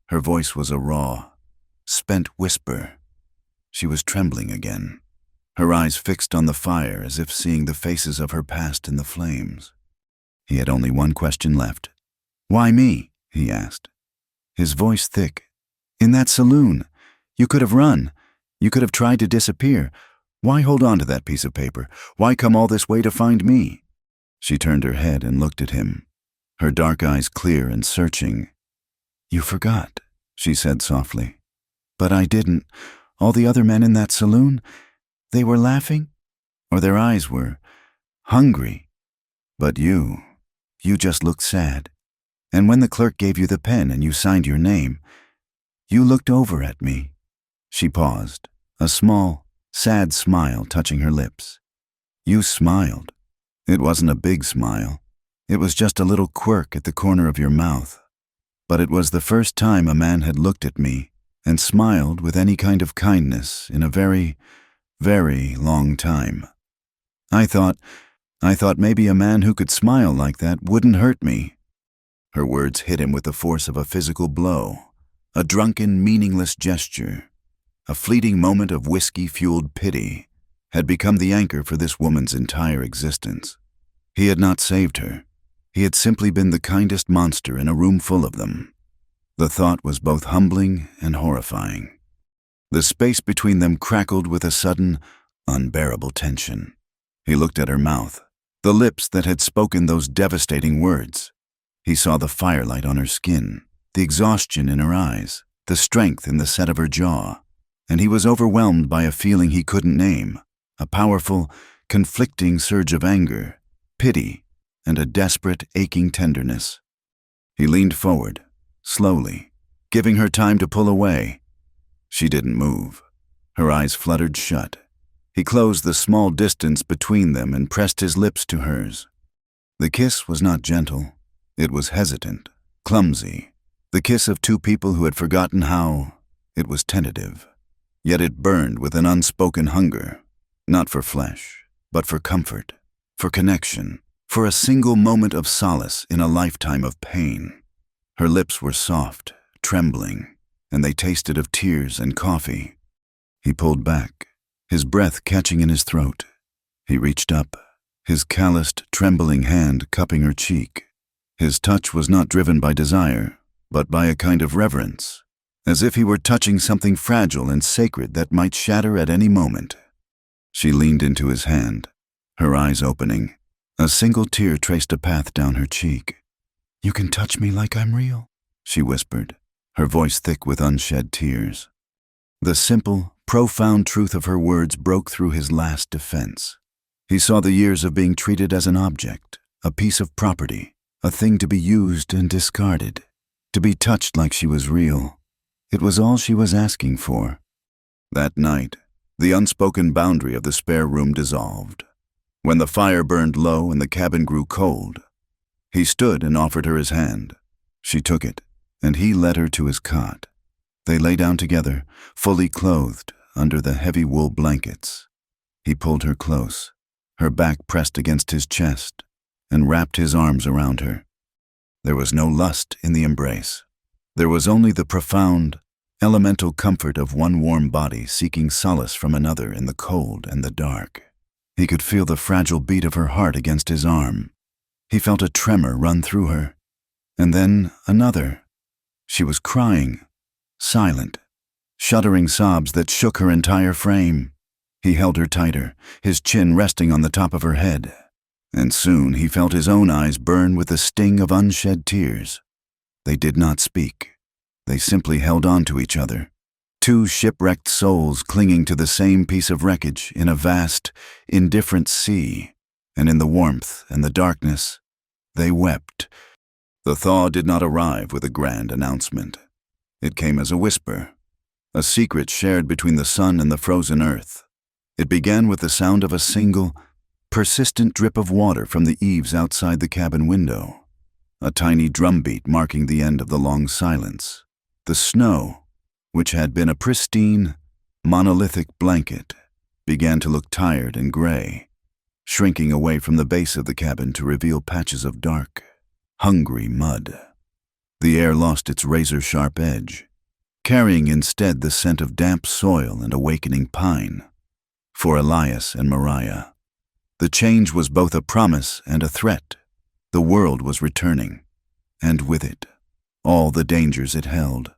her voice was a raw, spent whisper. She was trembling again, her eyes fixed on the fire as if seeing the faces of her past in the flames. He had only one question left. "Why me?" he asked, his voice thick. "In that saloon. You could have run. You could have tried to disappear. Why hold on to that piece of paper? Why come all this way to find me?" She turned her head and looked at him, her dark eyes clear and searching. "You forgot," she said softly. "But I didn't. All the other men in that saloon, they were laughing, or their eyes were hungry. But you just looked sad. And when the clerk gave you the pen and you signed your name, you looked over at me." She paused, a small, sad smile touching her lips. "You smiled. It wasn't a big smile. It was just a little quirk at the corner of your mouth. But it was the first time a man had looked at me and smiled with any kind of kindness in a very, very long time. I thought maybe a man who could smile like that wouldn't hurt me." Her words hit him with the force of a physical blow, a drunken, meaningless gesture. A fleeting moment of whiskey-fueled pity had become the anchor for this woman's entire existence. He had not saved her. He had simply been the kindest monster in a room full of them. The thought was both humbling and horrifying. The space between them crackled with a sudden, unbearable tension. He looked at her mouth, the lips that had spoken those devastating words. He saw the firelight on her skin, the exhaustion in her eyes, the strength in the set of her jaw, and he was overwhelmed by a feeling he couldn't name, a powerful, conflicting surge of anger, pity, and a desperate, aching tenderness. He leaned forward, slowly, giving her time to pull away. She didn't move. Her eyes fluttered shut. He closed the small distance between them and pressed his lips to hers. The kiss was not gentle. It was hesitant, clumsy, the kiss of 2 people who had forgotten how. It was tentative, yet it burned with an unspoken hunger, not for flesh, but for comfort, for connection, for a single moment of solace in a lifetime of pain. Her lips were soft, trembling, and they tasted of tears and coffee. He pulled back, his breath catching in his throat. He reached up, his calloused, trembling hand cupping her cheek. His touch was not driven by desire, but by a kind of reverence, as if he were touching something fragile and sacred that might shatter at any moment. She leaned into his hand, her eyes opening. A single tear traced a path down her cheek. "You can touch me like I'm real," she whispered, her voice thick with unshed tears. The simple, profound truth of her words broke through his last defense. He saw the years of being treated as an object, a piece of property, a thing to be used and discarded, to be touched like she was real. It was all she was asking for. That night, the unspoken boundary of the spare room dissolved. When the fire burned low and the cabin grew cold, he stood and offered her his hand. She took it, and he led her to his cot. They lay down together, fully clothed, under the heavy wool blankets. He pulled her close, her back pressed against his chest, and wrapped his arms around her. There was no lust in the embrace. There was only the profound, elemental comfort of one warm body seeking solace from another in the cold and the dark. He could feel the fragile beat of her heart against his arm. He felt a tremor run through her. And then another. She was crying, silent, shuddering sobs that shook her entire frame. He held her tighter, his chin resting on the top of her head. And soon he felt his own eyes burn with the sting of unshed tears. They did not speak. They simply held on to each other. Two shipwrecked souls clinging to the same piece of wreckage in a vast, indifferent sea. And in the warmth and the darkness, they wept. The thaw did not arrive with a grand announcement. It came as a whisper, a secret shared between the sun and the frozen earth. It began with the sound of a single, persistent drip of water from the eaves outside the cabin window, a tiny drumbeat marking the end of the long silence. The snow, which had been a pristine, monolithic blanket, began to look tired and gray, shrinking away from the base of the cabin to reveal patches of dark, hungry mud. The air lost its razor-sharp edge, carrying instead the scent of damp soil and awakening pine. For Elias and Mariah, the change was both a promise and a threat. The world was returning, and with it, all the dangers it held.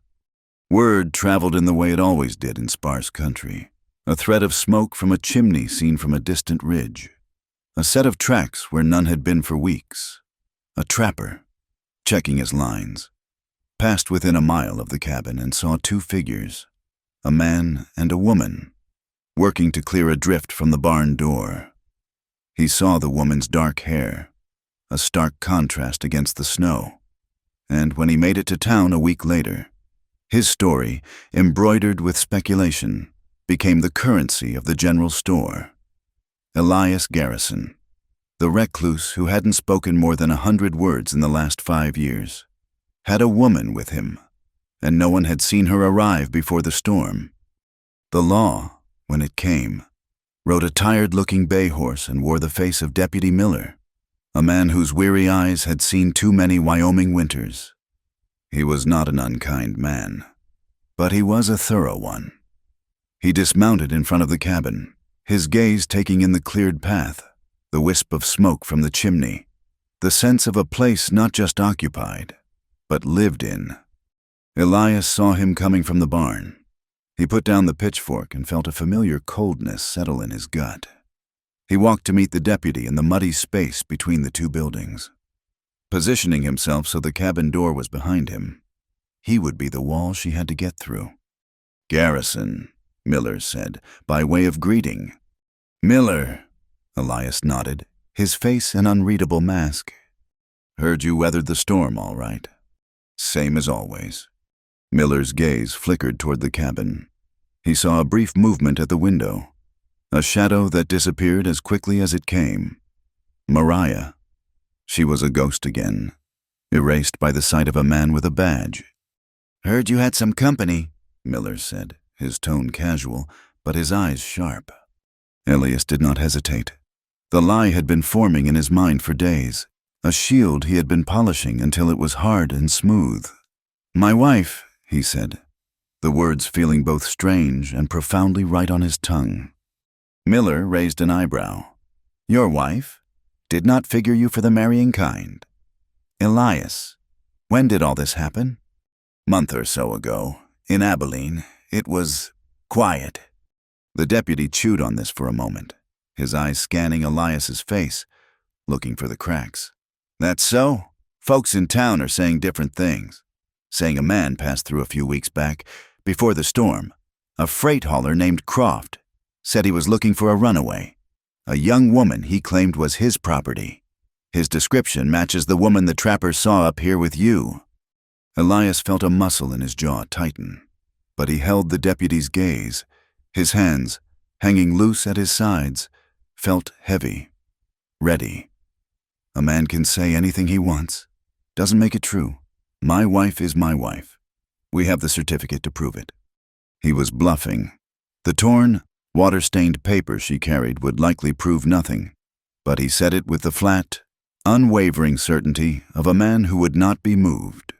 Word traveled in the way it always did in sparse country, a thread of smoke from a chimney seen from a distant ridge, a set of tracks where none had been for weeks. A trapper, checking his lines, passed within a mile of the cabin and saw two figures, a man and a woman, working to clear a drift from the barn door. He saw the woman's dark hair, a stark contrast against the snow, and when he made it to town a week later, his story, embroidered with speculation, became the currency of the general store. Elias Garrison, the recluse who hadn't spoken more than 100 words in the last 5 years, had a woman with him, and no one had seen her arrive before the storm. The law, when it came, rode a tired-looking bay horse and wore the face of Deputy Miller, a man whose weary eyes had seen too many Wyoming winters. He was not an unkind man, but he was a thorough one. He dismounted in front of the cabin, his gaze taking in the cleared path, the wisp of smoke from the chimney, the sense of a place not just occupied, but lived in. Elias saw him coming from the barn. He put down the pitchfork and felt a familiar coldness settle in his gut. He walked to meet the deputy in the muddy space between the two buildings, positioning himself so the cabin door was behind him. He would be the wall she had to get through. "Garrison," Miller said, by way of greeting. "Miller," Elias nodded, his face an unreadable mask. "Heard you weathered the storm all right." "Same as always." Miller's gaze flickered toward the cabin. He saw a brief movement at the window, a shadow that disappeared as quickly as it came. Mariah. She was a ghost again, erased by the sight of a man with a badge. "Heard you had some company," Miller said, his tone casual, but his eyes sharp. Elias did not hesitate. The lie had been forming in his mind for days, a shield he had been polishing until it was hard and smooth. "My wife," he said, the words feeling both strange and profoundly right on his tongue. Miller raised an eyebrow. "Your wife? Did not figure you for the marrying kind." "Elias, when did all this happen?" "Month or so ago, In Abilene, it was quiet. The deputy chewed on this for a moment, his eyes scanning Elias's face, looking for the cracks. That's so? Folks in town are saying different things. Saying a man passed through a few weeks back, before the storm. A freight hauler named Croft said he was looking for a runaway. A young woman he claimed was his property. His description matches the woman the trapper saw up here with you. Elias felt a muscle in his jaw tighten, but he held the deputy's gaze. His hands, hanging loose at his sides, felt heavy, ready. A man can say anything he wants. Doesn't make it true. My wife is my wife. We have the certificate to prove it. He was bluffing. The torn, water-stained paper she carried would likely prove nothing, but he said it with the flat, unwavering certainty of a man who would not be moved.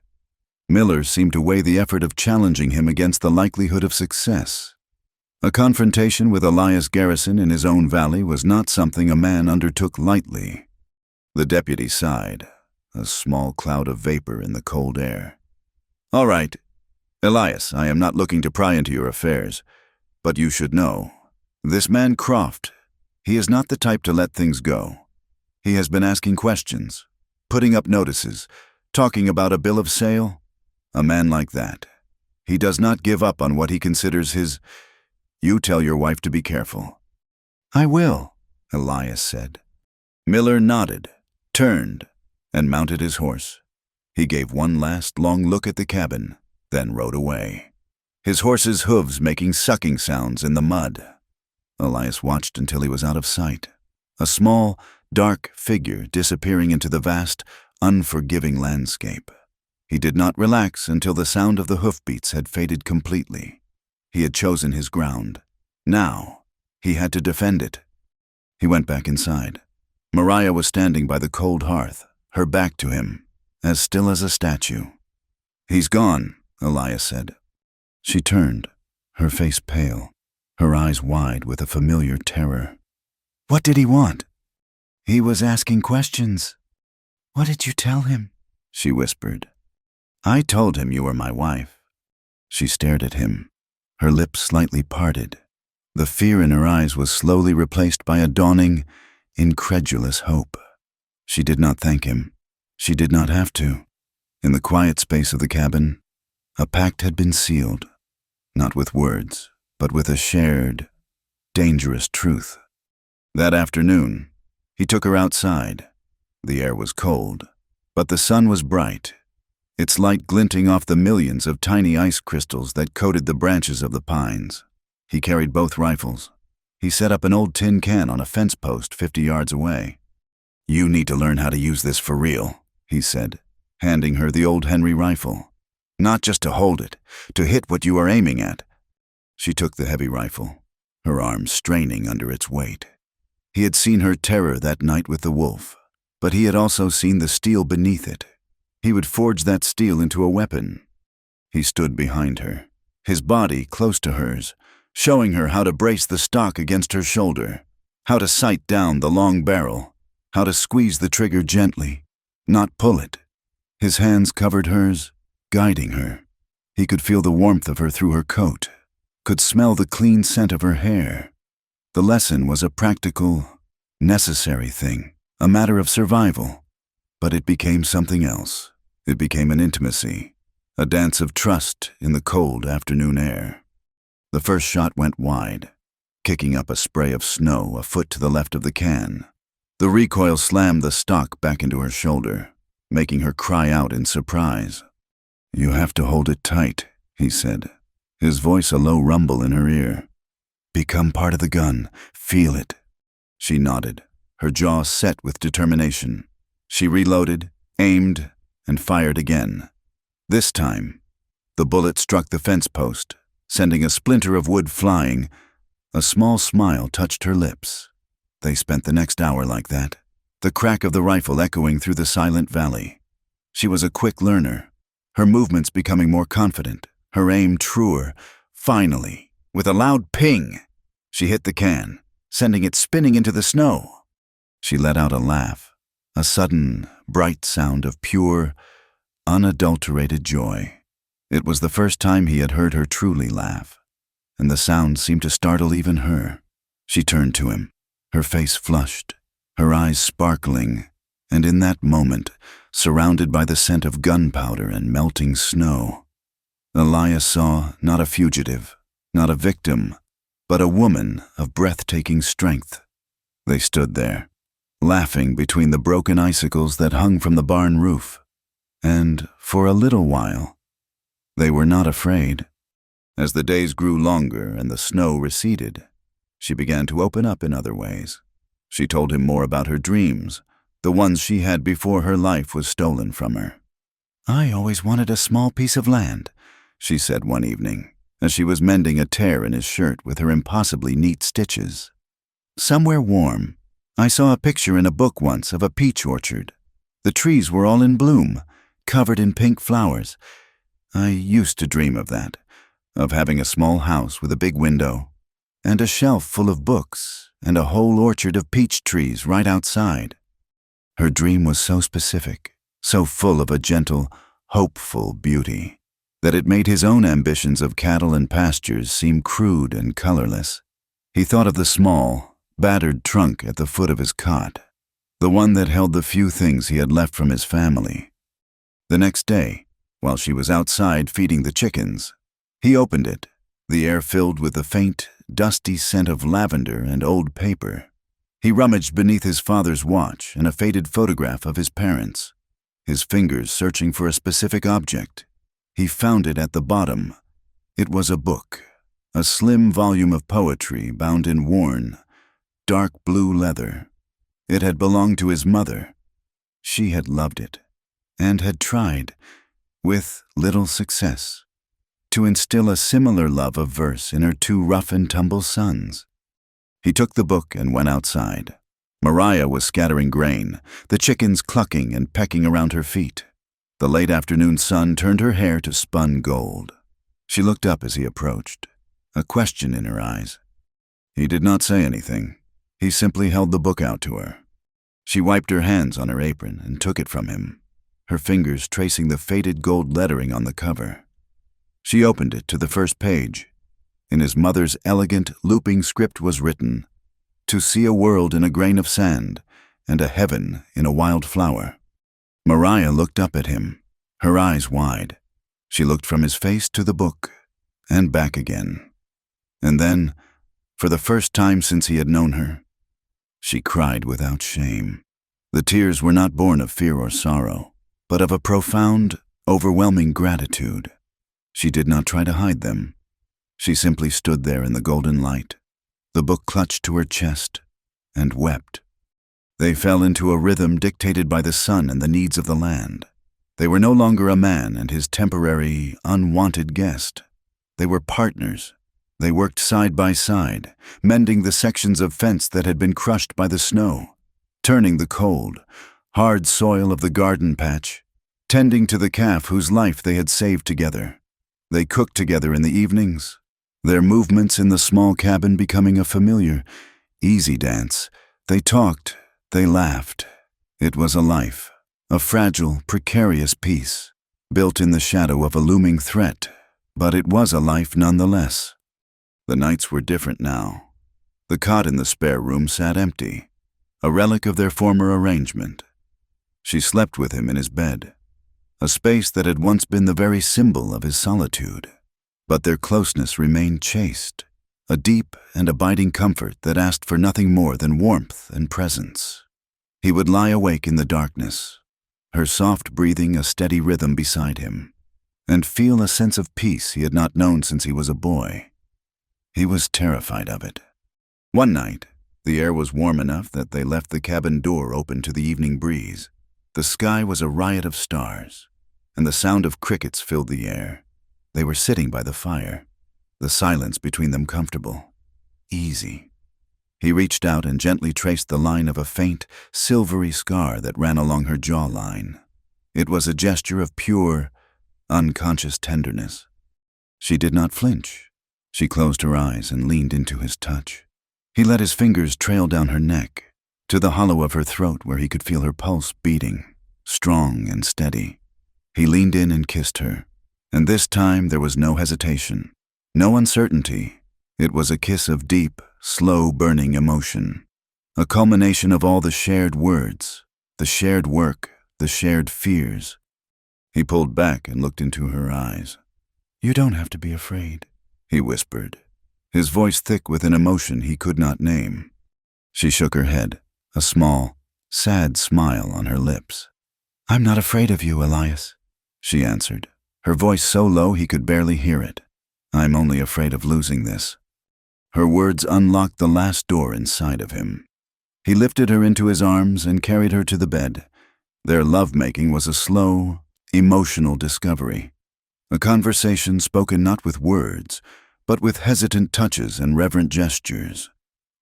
Miller seemed to weigh the effort of challenging him against the likelihood of success. A confrontation with Elias Garrison in his own valley was not something a man undertook lightly. The deputy sighed, a small cloud of vapor in the cold air. All right, Elias, I am not looking to pry into your affairs, but you should know, this man Croft, he is not the type to let things go. He has been asking questions, putting up notices, talking about a bill of sale. A man like that. He does not give up on what he considers his... You tell your wife to be careful. I will, Elias said. Miller nodded, turned, and mounted his horse. He gave one last long look at the cabin, then rode away, his horse's hooves making sucking sounds in the mud. Elias watched until he was out of sight, a small, dark figure disappearing into the vast, unforgiving landscape. He did not relax until the sound of the hoofbeats had faded completely. He had chosen his ground. Now, he had to defend it. He went back inside. Mariah was standing by the cold hearth, her back to him, as still as a statue. He's gone, Elias said. She turned, her face pale, her eyes wide with a familiar terror. What did he want? He was asking questions. What did you tell him? She whispered. I told him you were my wife. She stared at him, her lips slightly parted. The fear in her eyes was slowly replaced by a dawning, incredulous hope. She did not thank him. She did not have to. In the quiet space of the cabin, a pact had been sealed, not with words, but with a shared, dangerous truth. That afternoon, he took her outside. The air was cold, but the sun was bright, its light glinting off the millions of tiny ice crystals that coated the branches of the pines. He carried both rifles. He set up an old tin can on a fence post 50 yards away. You need to learn how to use this for real, he said, handing her the old Henry rifle. Not just to hold it, to hit what you are aiming at. She took the heavy rifle, her arms straining under its weight. He had seen her terror that night with the wolf, but he had also seen the steel beneath it. He would forge that steel into a weapon. He stood behind her, his body close to hers, showing her how to brace the stock against her shoulder, how to sight down the long barrel, how to squeeze the trigger gently, not pull it. His hands covered hers, guiding her. He could feel the warmth of her through her coat, could smell the clean scent of her hair. The lesson was a practical, necessary thing, a matter of survival. But it became something else. It became an intimacy, a dance of trust in the cold afternoon air. The first shot went wide, kicking up a spray of snow a foot to the left of the can. The recoil slammed the stock back into her shoulder, making her cry out in surprise. You have to hold it tight, he said, his voice a low rumble in her ear. Become part of the gun. Feel it. She nodded, her jaw set with determination. She reloaded, aimed, and fired again. This time, the bullet struck the fence post, sending a splinter of wood flying. A small smile touched her lips. They spent the next hour like that, the crack of the rifle echoing through the silent valley. She was a quick learner, her movements becoming more confident, her aim truer. Finally, with a loud ping, she hit the can, sending it spinning into the snow. She let out a laugh, a sudden, bright sound of pure, unadulterated joy. It was the first time he had heard her truly laugh, and the sound seemed to startle even her. She turned to him, her face flushed, her eyes sparkling, and in that moment, surrounded by the scent of gunpowder and melting snow, Elias saw not a fugitive, not a victim, but a woman of breathtaking strength. They stood there, laughing between the broken icicles that hung from the barn roof, and for a little while, they were not afraid. As the days grew longer and the snow receded, she began to open up in other ways. She told him more about her dreams, the ones she had before her life was stolen from her. "I always wanted a small piece of land," she said one evening, as she was mending a tear in his shirt with her impossibly neat stitches. "Somewhere warm. I saw a picture in a book once of a peach orchard. The trees were all in bloom, covered in pink flowers. I used to dream of that, of having a small house with a big window, and a shelf full of books, and a whole orchard of peach trees right outside." Her dream was so specific, so full of a gentle, hopeful beauty, that it made his own ambitions of cattle and pastures seem crude and colorless. He thought of the small, battered trunk at the foot of his cot, the one that held the few things he had left from his family. The next day, while she was outside feeding the chickens, he opened it, the air filled with the faint, dusty scent of lavender and old paper. He rummaged beneath his father's watch and a faded photograph of his parents, his fingers searching for a specific object. He found it at the bottom. It was a book, a slim volume of poetry bound in worn, dark blue leather. It had belonged to his mother. She had loved it, and had tried, with little success, to instill a similar love of verse in her two rough-and-tumble sons. He took the book and went outside. Mariah was scattering grain, the chickens clucking and pecking around her feet. The late afternoon sun turned her hair to spun gold. She looked up as he approached, a question in her eyes. He did not say anything. He simply held the book out to her. She wiped her hands on her apron and took it from him, her fingers tracing the faded gold lettering on the cover. She opened it to the first page. In his mother's elegant, looping script was written, "To see a world in a grain of sand, and a heaven in a wild flower." Mariah looked up at him, her eyes wide. She looked from his face to the book, and back again. And then, for the first time since he had known her, she cried without shame. The tears were not born of fear or sorrow, but of a profound, overwhelming gratitude. She did not try to hide them. She simply stood there in the golden light, the book clutched to her chest, and wept. They fell into a rhythm dictated by the sun and the needs of the land. They were no longer a man and his temporary, unwanted guest. They were partners. They worked side by side, mending the sections of fence that had been crushed by the snow, turning the cold, hard soil of the garden patch, tending to the calf whose life they had saved together. They cooked together in the evenings, their movements in the small cabin becoming a familiar, easy dance. They talked, they laughed. It was a life, a fragile, precarious piece, built in the shadow of a looming threat, but it was a life nonetheless. The nights were different now. The cot in the spare room sat empty, a relic of their former arrangement. She slept with him in his bed, a space that had once been the very symbol of his solitude. But their closeness remained chaste, a deep and abiding comfort that asked for nothing more than warmth and presence. He would lie awake in the darkness, her soft breathing a steady rhythm beside him, and feel a sense of peace he had not known since he was a boy. He was terrified of it. One night, the air was warm enough that they left the cabin door open to the evening breeze. The sky was a riot of stars, and the sound of crickets filled the air. They were sitting by the fire, the silence between them comfortable, easy. He reached out and gently traced the line of a faint, silvery scar that ran along her jawline. It was a gesture of pure, unconscious tenderness. She did not flinch. She closed her eyes and leaned into his touch. He let his fingers trail down her neck, to the hollow of her throat where he could feel her pulse beating, strong and steady. He leaned in and kissed her, And this time there was no hesitation, no uncertainty. It was a kiss of deep, slow-burning emotion, a culmination of all the shared words, the shared work, the shared fears. He pulled back and looked into her eyes. "You don't have to be afraid," he whispered, his voice thick with an emotion he could not name. She shook her head, a small, sad smile on her lips. "I'm not afraid of you, Elias," she answered, her voice so low he could barely hear it. "I'm only afraid of losing this." Her words unlocked the last door inside of him. He lifted her into his arms and carried her to the bed. Their lovemaking was a slow, emotional discovery, a conversation spoken not with words, but with hesitant touches and reverent gestures.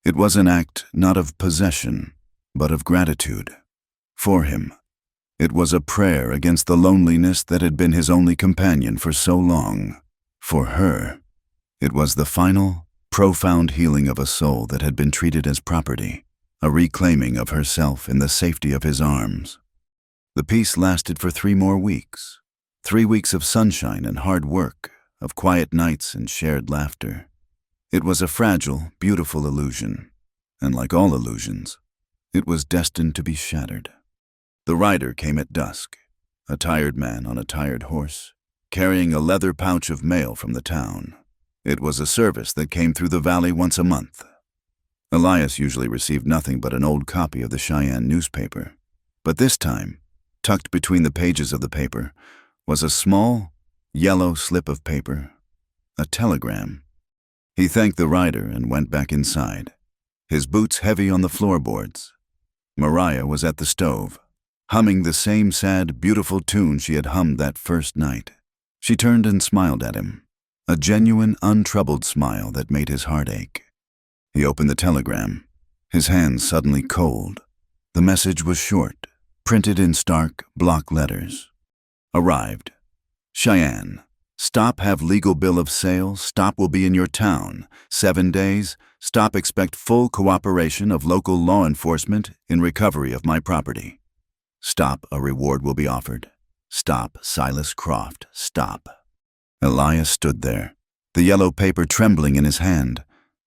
It was an act not of possession, but of gratitude. For him, it was a prayer against the loneliness that had been his only companion for so long. For her, it was the final, profound healing of a soul that had been treated as property, a reclaiming of herself in the safety of his arms. The peace lasted for 3 more weeks, 3 weeks of sunshine and hard work, of quiet nights and shared laughter. It was a fragile, beautiful illusion, and like all illusions, it was destined to be shattered. The rider came at dusk, a tired man on a tired horse, carrying a leather pouch of mail from the town. It was a service that came through the valley once a month. Elias usually received nothing but an old copy of the Cheyenne newspaper, but this time, tucked between the pages of the paper, was a small, yellow slip of paper, a telegram. He thanked the rider and went back inside, his boots heavy on the floorboards. Mariah was at the stove, humming the same sad, beautiful tune she had hummed that first night. She turned and smiled at him, a genuine, untroubled smile that made his heart ache. He opened the telegram, his hands suddenly cold. The message was short, printed in stark, block letters. Arrived. Cheyenne. Stop have legal bill of sale. Stop will be in your town. 7 days. Stop expect full cooperation of local law enforcement in recovery of my property. Stop a reward will be offered. Stop Silas Croft. Stop. Elias stood there, the yellow paper trembling in his hand,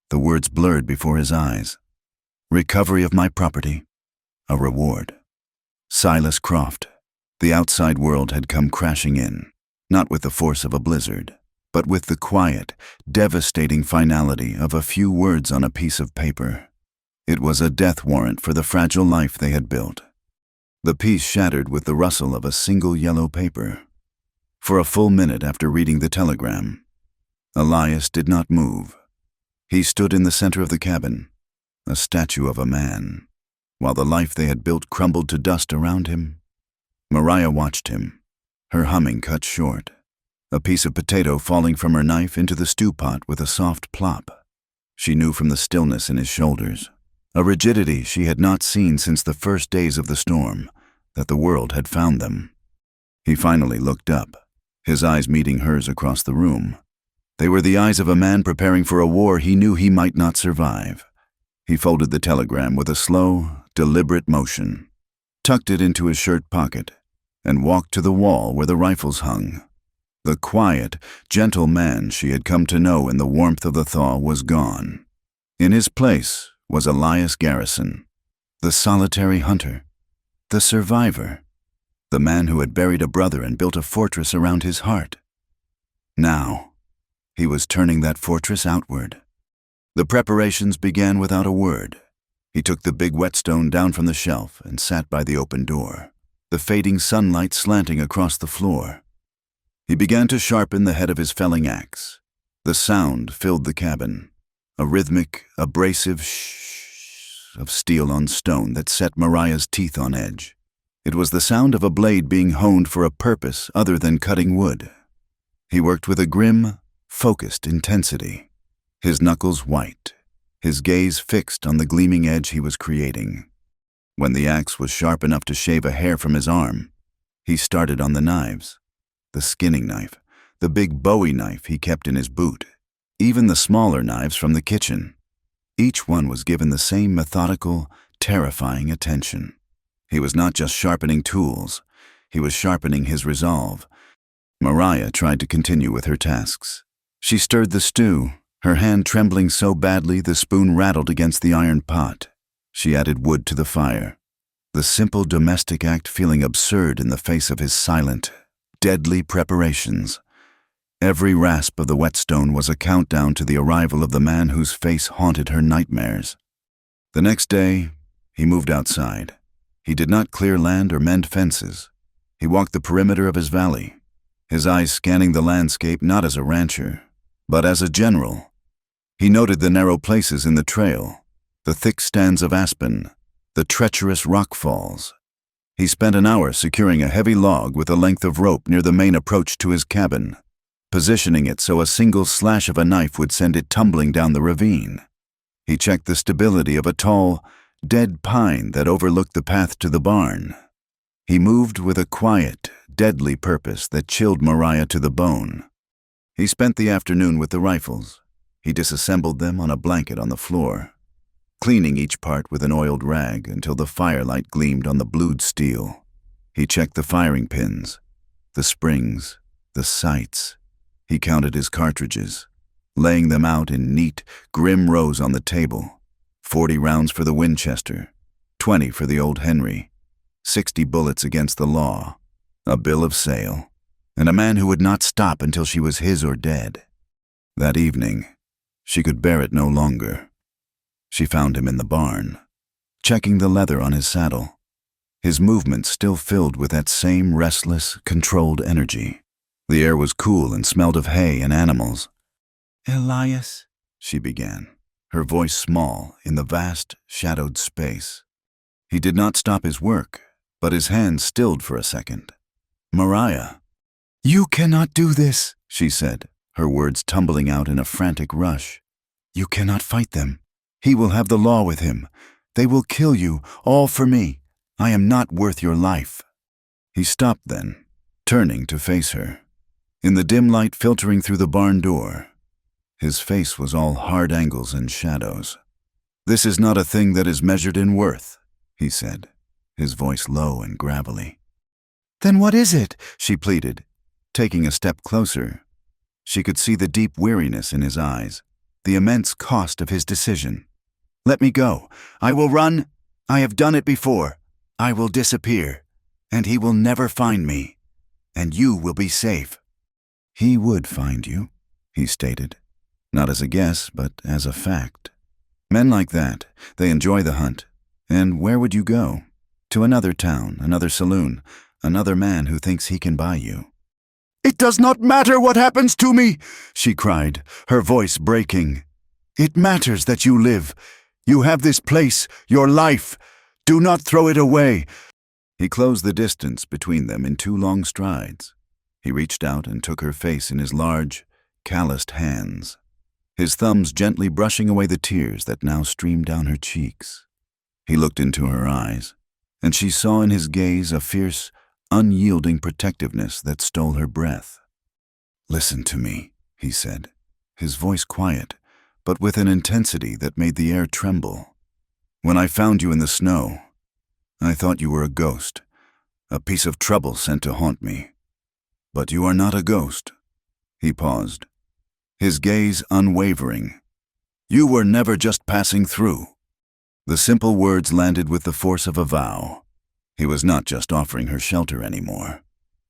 the words blurred before his eyes. Recovery of my property. A reward. Silas Croft. The outside world had come crashing in, not with the force of a blizzard, but with the quiet, devastating finality of a few words on a piece of paper. It was a death warrant for the fragile life they had built. The piece shattered with the rustle of a single yellow paper. For a full minute after reading the telegram, Elias did not move. He stood in the center of the cabin, a statue of a man, while the life they had built crumbled to dust around him. Mariah watched him, her humming cut short, a piece of potato falling from her knife into the stew pot with a soft plop. She knew from the stillness in his shoulders, a rigidity she had not seen since the first days of the storm, that the world had found them. He finally looked up, his eyes meeting hers across the room. They were the eyes of a man preparing for a war he knew he might not survive. He folded the telegram with a slow, deliberate motion, tucked it into his shirt pocket, and walked to the wall where the rifles hung. The quiet, gentle man she had come to know in the warmth of the thaw was gone. In his place was Elias Garrison, the solitary hunter, the survivor, the man who had buried a brother and built a fortress around his heart. Now, he was turning that fortress outward. The preparations began without a word. He took the big whetstone down from the shelf and sat by the open door, the fading sunlight slanting across the floor. He began to sharpen the head of his felling axe. The sound filled the cabin, a rhythmic, abrasive shh of steel on stone that set Mariah's teeth on edge. It was the sound of a blade being honed for a purpose other than cutting wood. He worked with a grim, focused intensity, his knuckles white, his gaze fixed on the gleaming edge he was creating. When the axe was sharp enough to shave a hair from his arm, he started on the knives, the skinning knife, the big Bowie knife he kept in his boot, even the smaller knives from the kitchen. Each one was given the same methodical, terrifying attention. He was not just sharpening tools, he was sharpening his resolve, Mariah tried to continue with her tasks. She stirred the stew, her hand trembling so badly the spoon rattled against the iron pot. She added wood to the fire, the simple domestic act feeling absurd in the face of his silent, deadly preparations. Every rasp of the whetstone was a countdown to the arrival of the man whose face haunted her nightmares. The next day, he moved outside. He did not clear land or mend fences. He walked the perimeter of his valley, his eyes scanning the landscape not as a rancher, but as a general. He noted the narrow places in the trail, the thick stands of aspen, the treacherous rock falls. He spent an hour securing a heavy log with a length of rope near the main approach to his cabin, positioning it so a single slash of a knife would send it tumbling down the ravine. He checked the stability of a tall, dead pine that overlooked the path to the barn. He moved with a quiet, deadly purpose that chilled Mariah to the bone. He spent the afternoon with the rifles. He disassembled them on a blanket on the floor, cleaning each part with an oiled rag until the firelight gleamed on the blued steel. He checked the firing pins, the springs, the sights. He counted his cartridges, laying them out in neat, grim rows on the table. 40 rounds for the Winchester, 20 for the old Henry, 60 bullets against the law, a bill of sale, and a man who would not stop until she was his or dead. That evening, she could bear it no longer. She found him in the barn, checking the leather on his saddle, his movements still filled with that same restless, controlled energy. The air was cool and smelled of hay and animals. "Elias," she began, her voice small in the vast, shadowed space. He did not stop his work, but his hands stilled for a second. "Mariah." "You cannot do this," she said, her words tumbling out in a frantic rush. "You cannot fight them. He will have the law with him. They will kill you, all for me. I am not worth your life." He stopped then, turning to face her. In the dim light filtering through the barn door, his face was all hard angles and shadows. "This is not a thing that is measured in worth," he said, his voice low and gravelly. "Then what is it?" she pleaded, taking a step closer. She could see the deep weariness in his eyes, the immense cost of his decision. "Let me go. I will run. I have done it before. I will disappear, and he will never find me, and you will be safe." "He would find you," he stated, not as a guess, but as a fact. Men like that, they enjoy the hunt. And where would you go? To another town, another saloon, another man who thinks he can buy you. "It does not matter what happens to me," she cried, her voice breaking. "It matters that you live. You have this place, your life. Do not throw it away." He closed the distance between them in 2 long strides. He reached out and took her face in his large, calloused hands, his thumbs gently brushing away the tears that now streamed down her cheeks. He looked into her eyes, and she saw in his gaze a fierce, unyielding protectiveness that stole her breath. "Listen to me," he said, his voice quiet, but with an intensity that made the air tremble. "When I found you in the snow, I thought you were a ghost, a piece of trouble sent to haunt me. But you are not a ghost." He paused, his gaze unwavering. "You were never just passing through." The simple words landed with the force of a vow. He was not just offering her shelter anymore.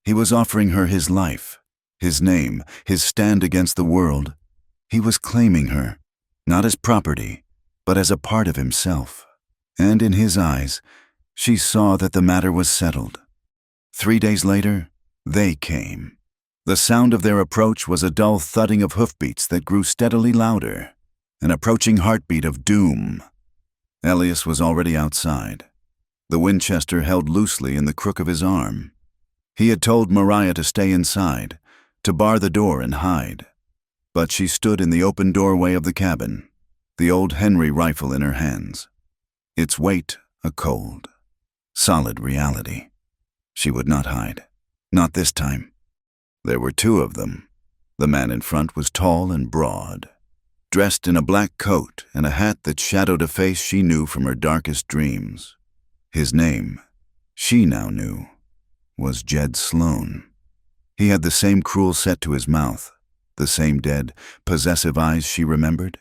He was offering her his life, his name, his stand against the world. He was claiming her, not as property, but as a part of himself. And in his eyes, she saw that the matter was settled. 3 days later, they came. The sound of their approach was a dull thudding of hoofbeats that grew steadily louder, an approaching heartbeat of doom. Elias was already outside, the Winchester held loosely in the crook of his arm. He had told Mariah to stay inside, to bar the door and hide. But she stood in the open doorway of the cabin, the old Henry rifle in her hands, its weight a cold, solid reality. She would not hide. Not this time. There were 2 of them. The man in front was tall and broad, dressed in a black coat and a hat that shadowed a face she knew from her darkest dreams. His name, she now knew, was Jed Sloan. He had the same cruel set to his mouth, the same dead, possessive eyes she remembered.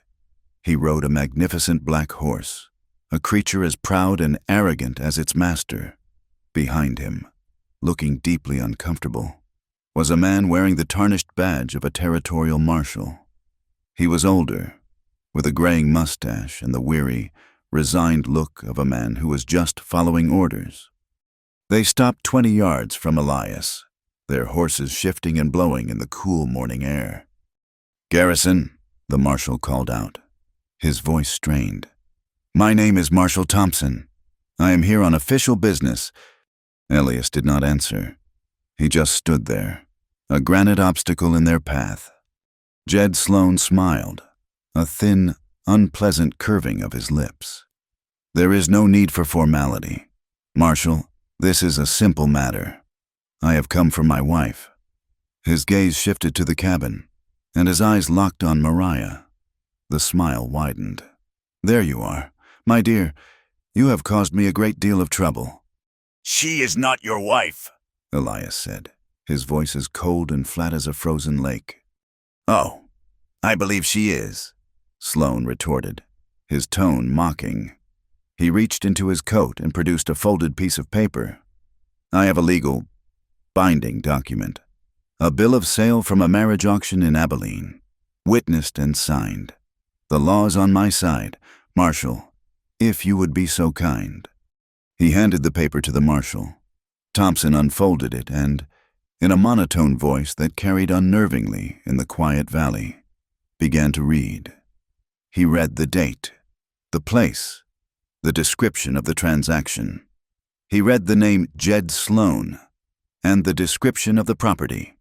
He rode a magnificent black horse, a creature as proud and arrogant as its master. Behind him, looking deeply uncomfortable, was a man wearing the tarnished badge of a territorial marshal. He was older, with a graying mustache and the weary, resigned look of a man who was just following orders. They stopped 20 yards from Elias, their horses shifting and blowing in the cool morning air. "Garrison," the marshal called out, his voice strained. "My name is Marshal Thompson. I am here on official business." Elias did not answer. He just stood there, a granite obstacle in their path. Jed Sloan smiled, a thin, unpleasant curving of his lips. "There is no need for formality. Marshal, this is a simple matter. I have come for my wife." His gaze shifted to the cabin, and his eyes locked on Mariah. The smile widened. "There you are. My dear, you have caused me a great deal of trouble." "She is not your wife," Elias said, his voice as cold and flat as a frozen lake. "Oh, I believe she is," Sloan retorted, his tone mocking. He reached into his coat and produced a folded piece of paper. "I have a legal, binding document. A bill of sale from a marriage auction in Abilene, witnessed and signed. The law is on my side, Marshal, if you would be so kind." He handed the paper to the marshal. Thompson unfolded it and, in a monotone voice that carried unnervingly in the quiet valley, began to read. He read the date, the place, the description of the transaction. He read the name Jed Sloan and the description of the property.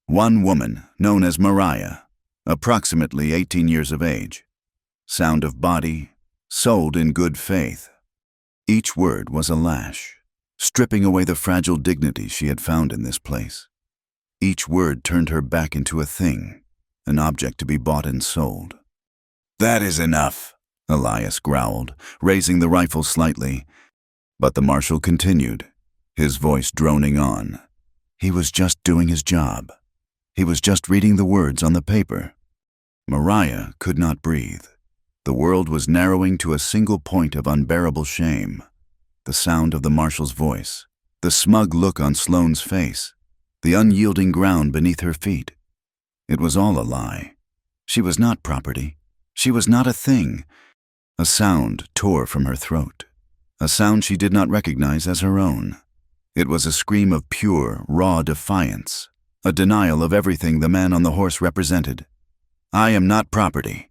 One woman, known as Mariah, approximately 18 years of age. Sound of body, sold in good faith. Each word was a lash, stripping away the fragile dignity she had found in this place. Each word turned her back into a thing, an object to be bought and sold. "That is enough," Elias growled, raising the rifle slightly. But the marshal continued, his voice droning on. He was just doing his job. He was just reading the words on the paper. Mariah could not breathe. The world was narrowing to a single point of unbearable shame. The sound of the marshal's voice, the smug look on Sloane's face, the unyielding ground beneath her feet. It was all a lie. She was not property. She was not a thing. A sound tore from her throat, a sound she did not recognize as her own. It was a scream of pure, raw defiance, a denial of everything the man on the horse represented. "I am not property."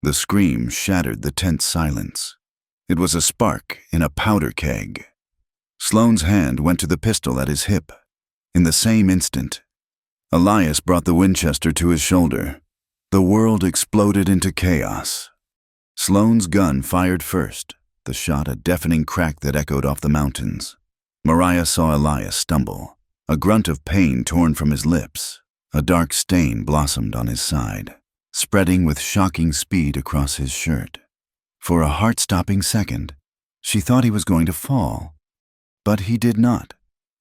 The scream shattered the tense silence. It was a spark in a powder keg. Sloane's hand went to the pistol at his hip. In the same instant, Elias brought the Winchester to his shoulder. The world exploded into chaos. Sloane's gun fired first, the shot a deafening crack that echoed off the mountains. Mariah saw Elias stumble. A grunt of pain torn from his lips. A dark stain blossomed on his side, spreading with shocking speed across his shirt. For a heart-stopping second, she thought he was going to fall. But he did not.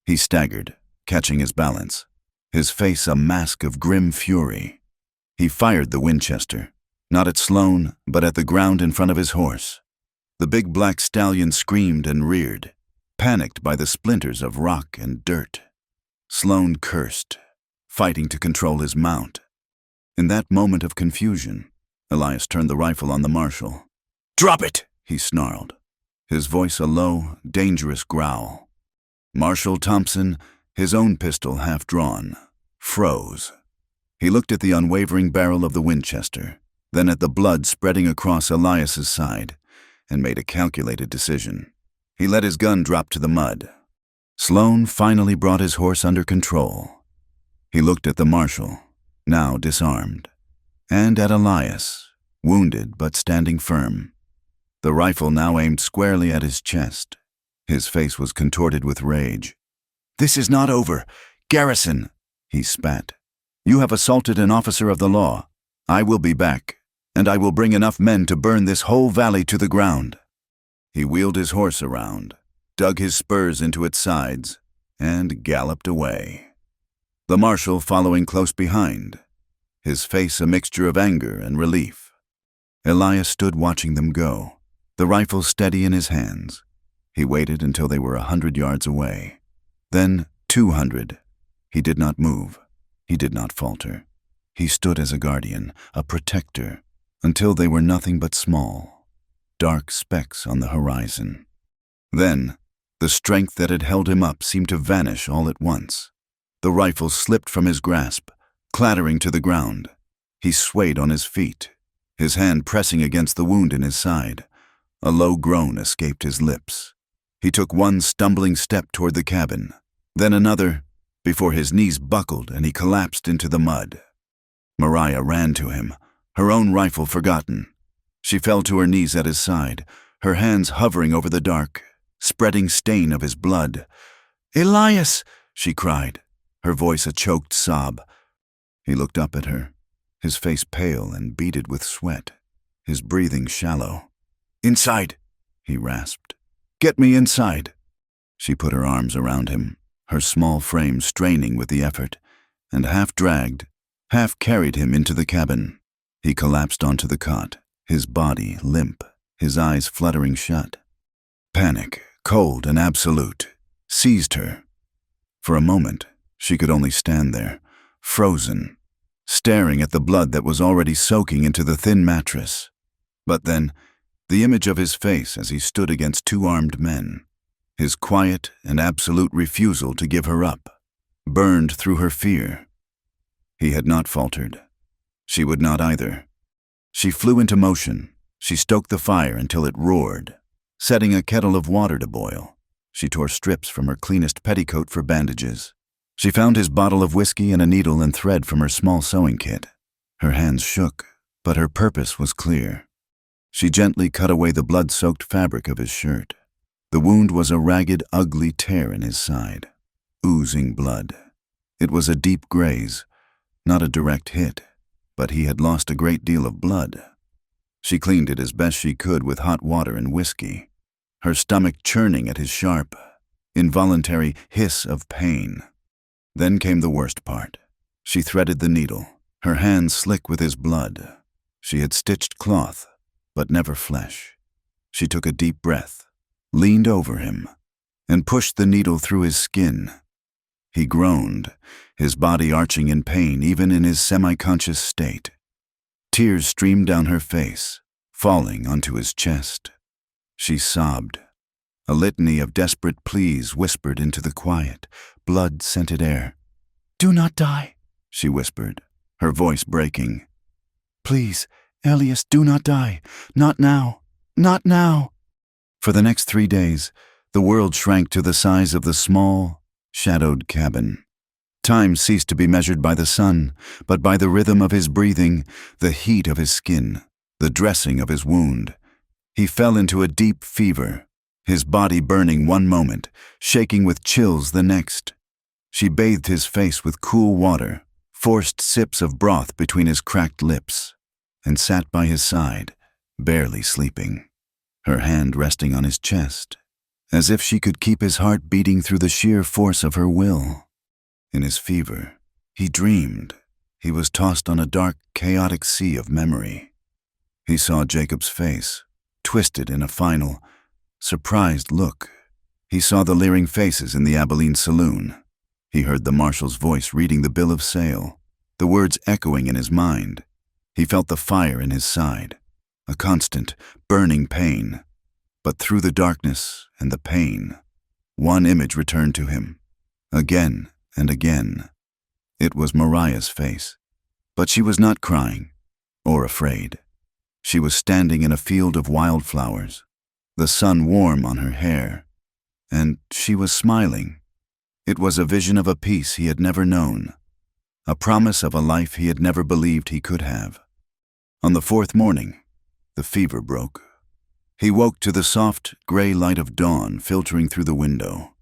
He staggered, catching his balance, his face a mask of grim fury. He fired the Winchester, not at Sloane, but at the ground in front of his horse. The big black stallion screamed and reared, panicked by the splinters of rock and dirt. Sloane cursed, fighting to control his mount. In that moment of confusion, Elias turned the rifle on the marshal. "Drop it!" he snarled, his voice a low, dangerous growl. Marshal Thompson, his own pistol half drawn, froze. He looked at the unwavering barrel of the Winchester, then at the blood spreading across Elias's side, and made a calculated decision. He let his gun drop to the mud. Sloane finally brought his horse under control. He looked at the marshal, now disarmed, and at Elias, wounded but standing firm. The rifle now aimed squarely at his chest. His face was contorted with rage. "This is not over. Garrison," he spat. "You have assaulted an officer of the law. I will be back, and I will bring enough men to burn this whole valley to the ground." He wheeled his horse around, dug his spurs into its sides, and galloped away. the marshal following close behind, his face a mixture of anger and relief. Elias stood watching them go, the rifle steady in his hands. He waited until they were 100 yards away. Then 200. He did not move. He did not falter. He stood as a guardian, a protector, until they were nothing but small, dark specks on the horizon. Then, the strength that had held him up seemed to vanish all at once. The rifle slipped from his grasp, clattering to the ground. He swayed on his feet, his hand pressing against the wound in his side. A low groan escaped his lips. He took one stumbling step toward the cabin, then another, before his knees buckled and he collapsed into the mud. Mariah ran to him, her own rifle forgotten. She fell to her knees at his side, her hands hovering over the dark, spreading stain of his blood. "Elias!" she cried, her voice a choked sob. He looked up at her, his face pale and beaded with sweat, his breathing shallow. "Inside," he rasped. "Get me inside." She put her arms around him, her small frame straining with the effort, and half dragged, half carried him into the cabin. He collapsed onto the cot, his body limp, his eyes fluttering shut. Panic, cold and absolute, seized her. For a moment, she could only stand there, frozen, staring at the blood that was already soaking into the thin mattress. But then, the image of his face as he stood against two armed men, his quiet and absolute refusal to give her up, burned through her fear. He had not faltered. She would not either. She flew into motion. She stoked the fire until it roared, setting a kettle of water to boil. She tore strips from her cleanest petticoat for bandages. She found his bottle of whiskey and a needle and thread from her small sewing kit. Her hands shook, but her purpose was clear. She gently cut away the blood-soaked fabric of his shirt. The wound was a ragged, ugly tear in his side, oozing blood. It was a deep graze, not a direct hit, but he had lost a great deal of blood. She cleaned it as best she could with hot water and whiskey, her stomach churning at his sharp, involuntary hiss of pain. Then came the worst part. She threaded the needle, her hands slick with his blood. She had stitched cloth, but never flesh. She took a deep breath, leaned over him, and pushed the needle through his skin. He groaned, his body arching in pain even in his semi-conscious state. Tears streamed down her face, falling onto his chest. She sobbed. A litany of desperate pleas whispered into the quiet, blood-scented air. "Do not die," she whispered, her voice breaking. "Please, Elias, do not die. Not now. Not now." For the next 3 days, the world shrank to the size of the small, shadowed cabin. Time ceased to be measured by the sun, but by the rhythm of his breathing, the heat of his skin, the dressing of his wound. He fell into a deep fever, his body burning one moment, shaking with chills the next. She bathed his face with cool water, forced sips of broth between his cracked lips, and sat by his side, barely sleeping, her hand resting on his chest, as if she could keep his heart beating through the sheer force of her will. In his fever, he dreamed. He was tossed on a dark, chaotic sea of memory. He saw Jacob's face, twisted in a final, surprised look. He saw the leering faces in the Abilene saloon. He heard the marshal's voice reading the bill of sale, the words echoing in his mind. He felt the fire in his side, a constant, burning pain. But through the darkness and the pain, one image returned to him, again and again. It was Mariah's face, but she was not crying or afraid. She was standing in a field of wildflowers, the sun warm on her hair, and she was smiling. It was a vision of a peace he had never known, a promise of a life he had never believed he could have. On the 4th morning, the fever broke. He woke to the soft, gray light of dawn filtering through the window.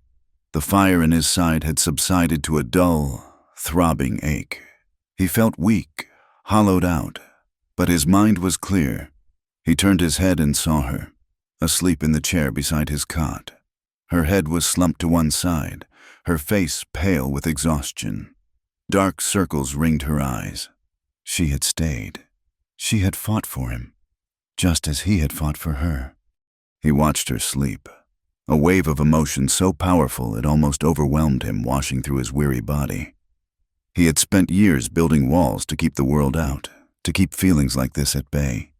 The fire in his side had subsided to a dull, throbbing ache. He felt weak, hollowed out, but his mind was clear. He turned his head and saw her, asleep in the chair beside his cot. Her head was slumped to one side, her face pale with exhaustion. Dark circles ringed her eyes. She had stayed. She had fought for him, just as he had fought for her. He watched her sleep, a wave of emotion so powerful it almost overwhelmed him, washing through his weary body. He had spent years building walls to keep the world out, to keep feelings like this at bay.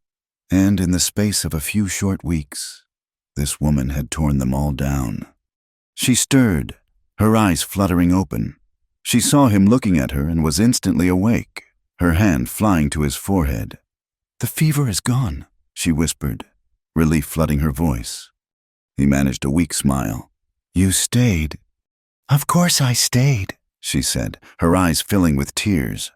And in the space of a few short weeks, this woman had torn them all down. She stirred, her eyes fluttering open. She saw him looking at her and was instantly awake, her hand flying to his forehead. "The fever is gone," she whispered, relief flooding her voice. He managed a weak smile. "You stayed." "Of course I stayed," she said, her eyes filling with tears.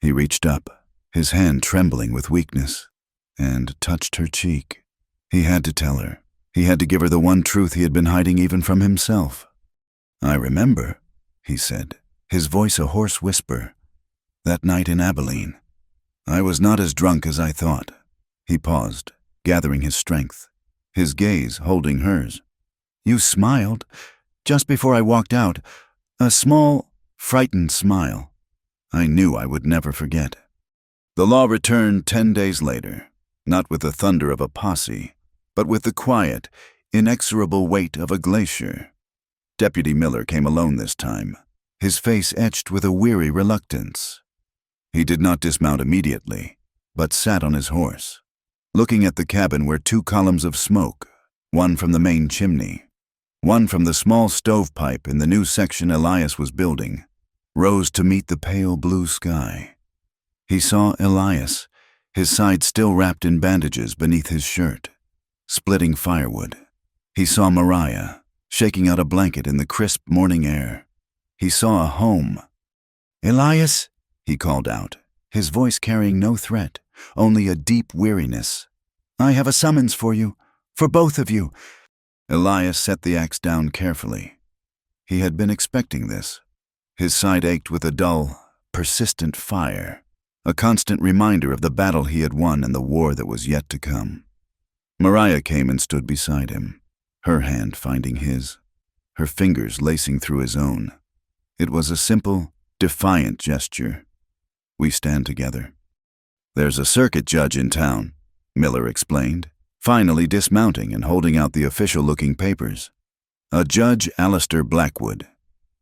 He reached up, his hand trembling with weakness, and touched her cheek. He had to tell her. He had to give her the one truth he had been hiding even from himself. "I remember," he said, his voice a hoarse whisper. "That night in Abilene. I was not as drunk as I thought." He paused, gathering his strength, his gaze holding hers. "You smiled just before I walked out, a small, frightened smile. I knew I would never forget." The law returned 10 days later, not with the thunder of a posse, but with the quiet, inexorable weight of a glacier. Deputy Miller came alone this time, his face etched with a weary reluctance. He did not dismount immediately, but sat on his horse, looking at the cabin where 2 columns of smoke, one from the main chimney, one from the small stovepipe in the new section Elias was building, rose to meet the pale blue sky. He saw Elias, his side still wrapped in bandages beneath his shirt, splitting firewood. He saw Mariah, shaking out a blanket in the crisp morning air. He saw a home. "Elias," he called out, his voice carrying no threat, only a deep weariness. "I have a summons for you, for both of you." Elias set the axe down carefully. He had been expecting this. His side ached with a dull, persistent fire, a constant reminder of the battle he had won and the war that was yet to come. Mariah came and stood beside him, her hand finding his, her fingers lacing through his own. It was a simple, defiant gesture. "We stand together." "There's a circuit judge in town," Miller explained, finally dismounting and holding out the official-looking papers. "A Judge Alistair Blackwood.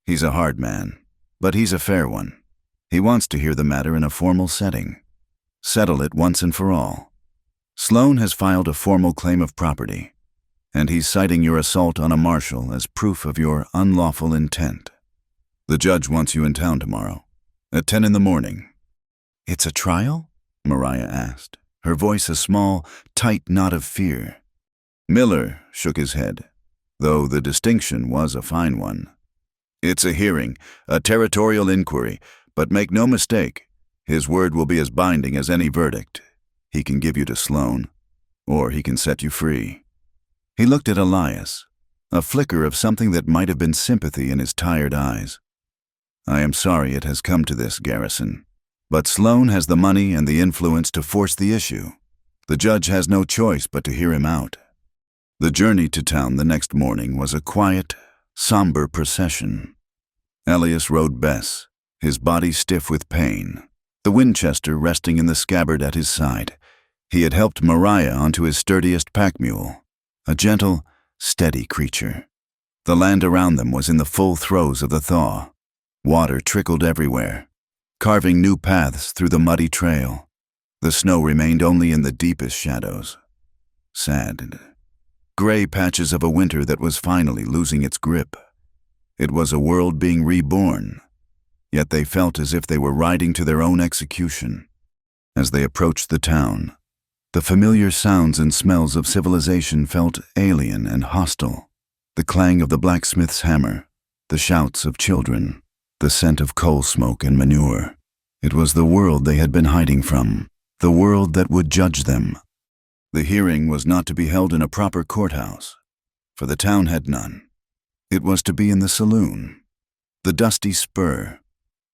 He's a hard man, but he's a fair one. He wants to hear the matter in a formal setting. Settle it once and for all. Sloan has filed a formal claim of property, and he's citing your assault on a marshal as proof of your unlawful intent. The judge wants you in town tomorrow, at 10 in the morning. "It's a trial?" Mariah asked, her voice a small, tight knot of fear. Miller shook his head, though the distinction was a fine one. "It's a hearing, a territorial inquiry, but make no mistake, his word will be as binding as any verdict. He can give you to Sloan, or he can set you free." He looked at Elias, a flicker of something that might have been sympathy in his tired eyes. "I am sorry it has come to this, Garrison, but Sloan has the money and the influence to force the issue. The judge has no choice but to hear him out." The journey to town the next morning was a quiet, somber procession. Elias rode Bess, his body stiff with pain, the Winchester resting in the scabbard at his side. He had helped Mariah onto his sturdiest pack mule, a gentle, steady creature. The land around them was in the full throes of the thaw. Water trickled everywhere, carving new paths through the muddy trail. The snow remained only in the deepest shadows. Sad, gray patches of a winter that was finally losing its grip. It was a world being reborn, yet they felt as if they were riding to their own execution. As they approached the town, the familiar sounds and smells of civilization felt alien and hostile. The clang of the blacksmith's hammer, the shouts of children, the scent of coal smoke and manure. It was the world they had been hiding from, the world that would judge them. The hearing was not to be held in a proper courthouse, for the town had none. It was to be in the saloon, the dusty spur,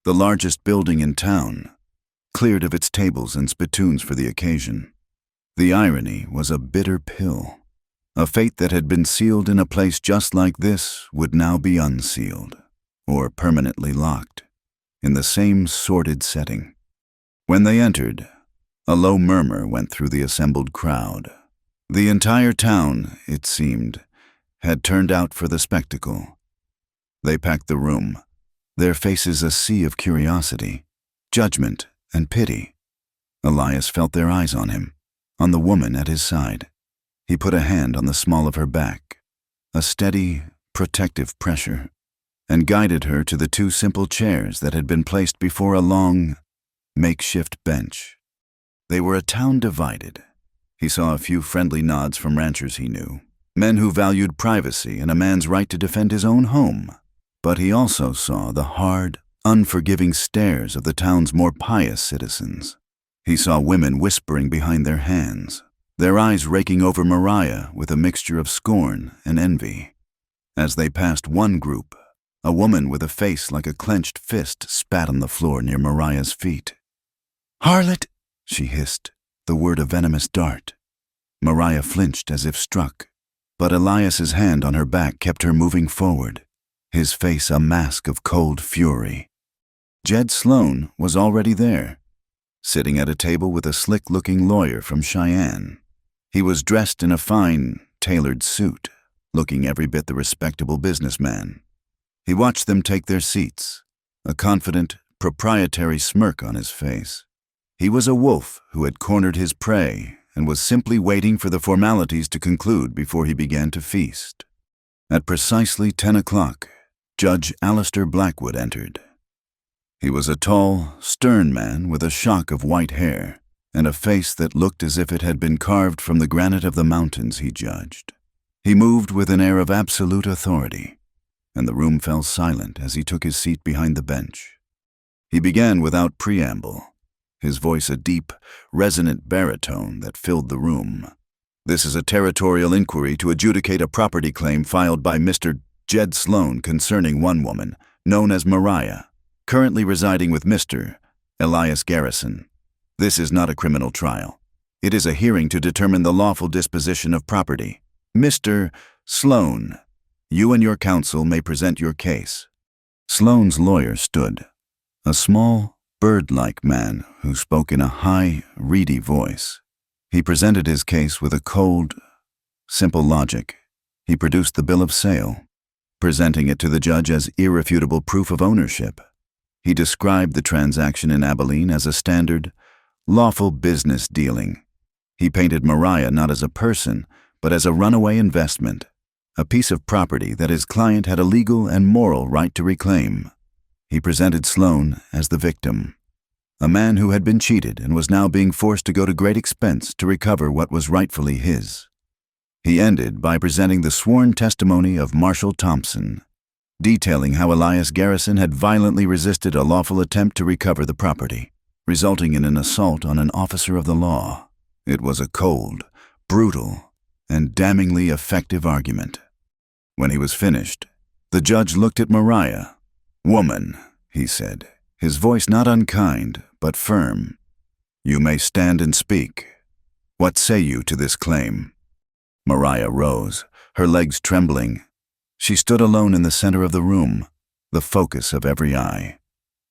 the largest building in town, cleared of its tables and spittoons for the occasion. The irony was a bitter pill. A fate that had been sealed in a place just like this would now be unsealed, or permanently locked. in the same sordid setting. When they entered, a low murmur went through the assembled crowd. The entire town, it seemed, had turned out for the spectacle. They packed the room, their faces a sea of curiosity, judgment, and pity. Elias felt their eyes on him, on the woman at his side. He put a hand on the small of her back, a steady, protective pressure, and guided her to the two simple chairs that had been placed before a long, makeshift bench. They were a town divided. He saw a few friendly nods from ranchers he knew, men who valued privacy and a man's right to defend his own home. But he also saw the hard, unforgiving stares of the town's more pious citizens. He saw women whispering behind their hands, their eyes raking over Mariah with a mixture of scorn and envy. As they passed one group, a woman with a face like a clenched fist spat on the floor near Mariah's feet. "Harlot!" she hissed, the word a venomous dart. Mariah flinched as if struck, but Elias's hand on her back kept her moving forward, his face a mask of cold fury. Jed Sloan was already there, sitting at a table with a slick-looking lawyer from Cheyenne. He was dressed in a fine, tailored suit, looking every bit the respectable businessman. He watched them take their seats, a confident, proprietary smirk on his face. He was a wolf who had cornered his prey and was simply waiting for the formalities to conclude before he began to feast. At precisely 10 o'clock, Judge Alistair Blackwood entered. He was a tall, stern man with a shock of white hair and a face that looked as if it had been carved from the granite of the mountains he judged. He moved with an air of absolute authority, and the room fell silent as he took his seat behind the bench. He began without preamble, his voice a deep, resonant baritone that filled the room. "This is a territorial inquiry to adjudicate a property claim filed by Mr. Jed Sloan concerning one woman, known as Mariah, currently residing with Mr. Elias Garrison. This is not a criminal trial. It is a hearing to determine the lawful disposition of property. Mr. Sloan, you and your counsel may present your case." Sloan's lawyer stood, a small, bird-like man who spoke in a high, reedy voice. He presented his case with a cold, simple logic. He produced the bill of sale, presenting it to the judge as irrefutable proof of ownership. He described the transaction in Abilene as a standard, lawful business dealing. He painted Mariah not as a person, but as a runaway investment, a piece of property that his client had a legal and moral right to reclaim. He presented Sloan as the victim, a man who had been cheated and was now being forced to go to great expense to recover what was rightfully his. He ended by presenting the sworn testimony of Marshall Thompson, detailing how Elias Garrison had violently resisted a lawful attempt to recover the property, resulting in an assault on an officer of the law. It was a cold, brutal, and damningly effective argument. When he was finished, the judge looked at Mariah. "Woman," he said, his voice not unkind, but firm, "you may stand and speak. What say you to this claim?" Mariah rose, her legs trembling. She stood alone in the center of the room, the focus of every eye.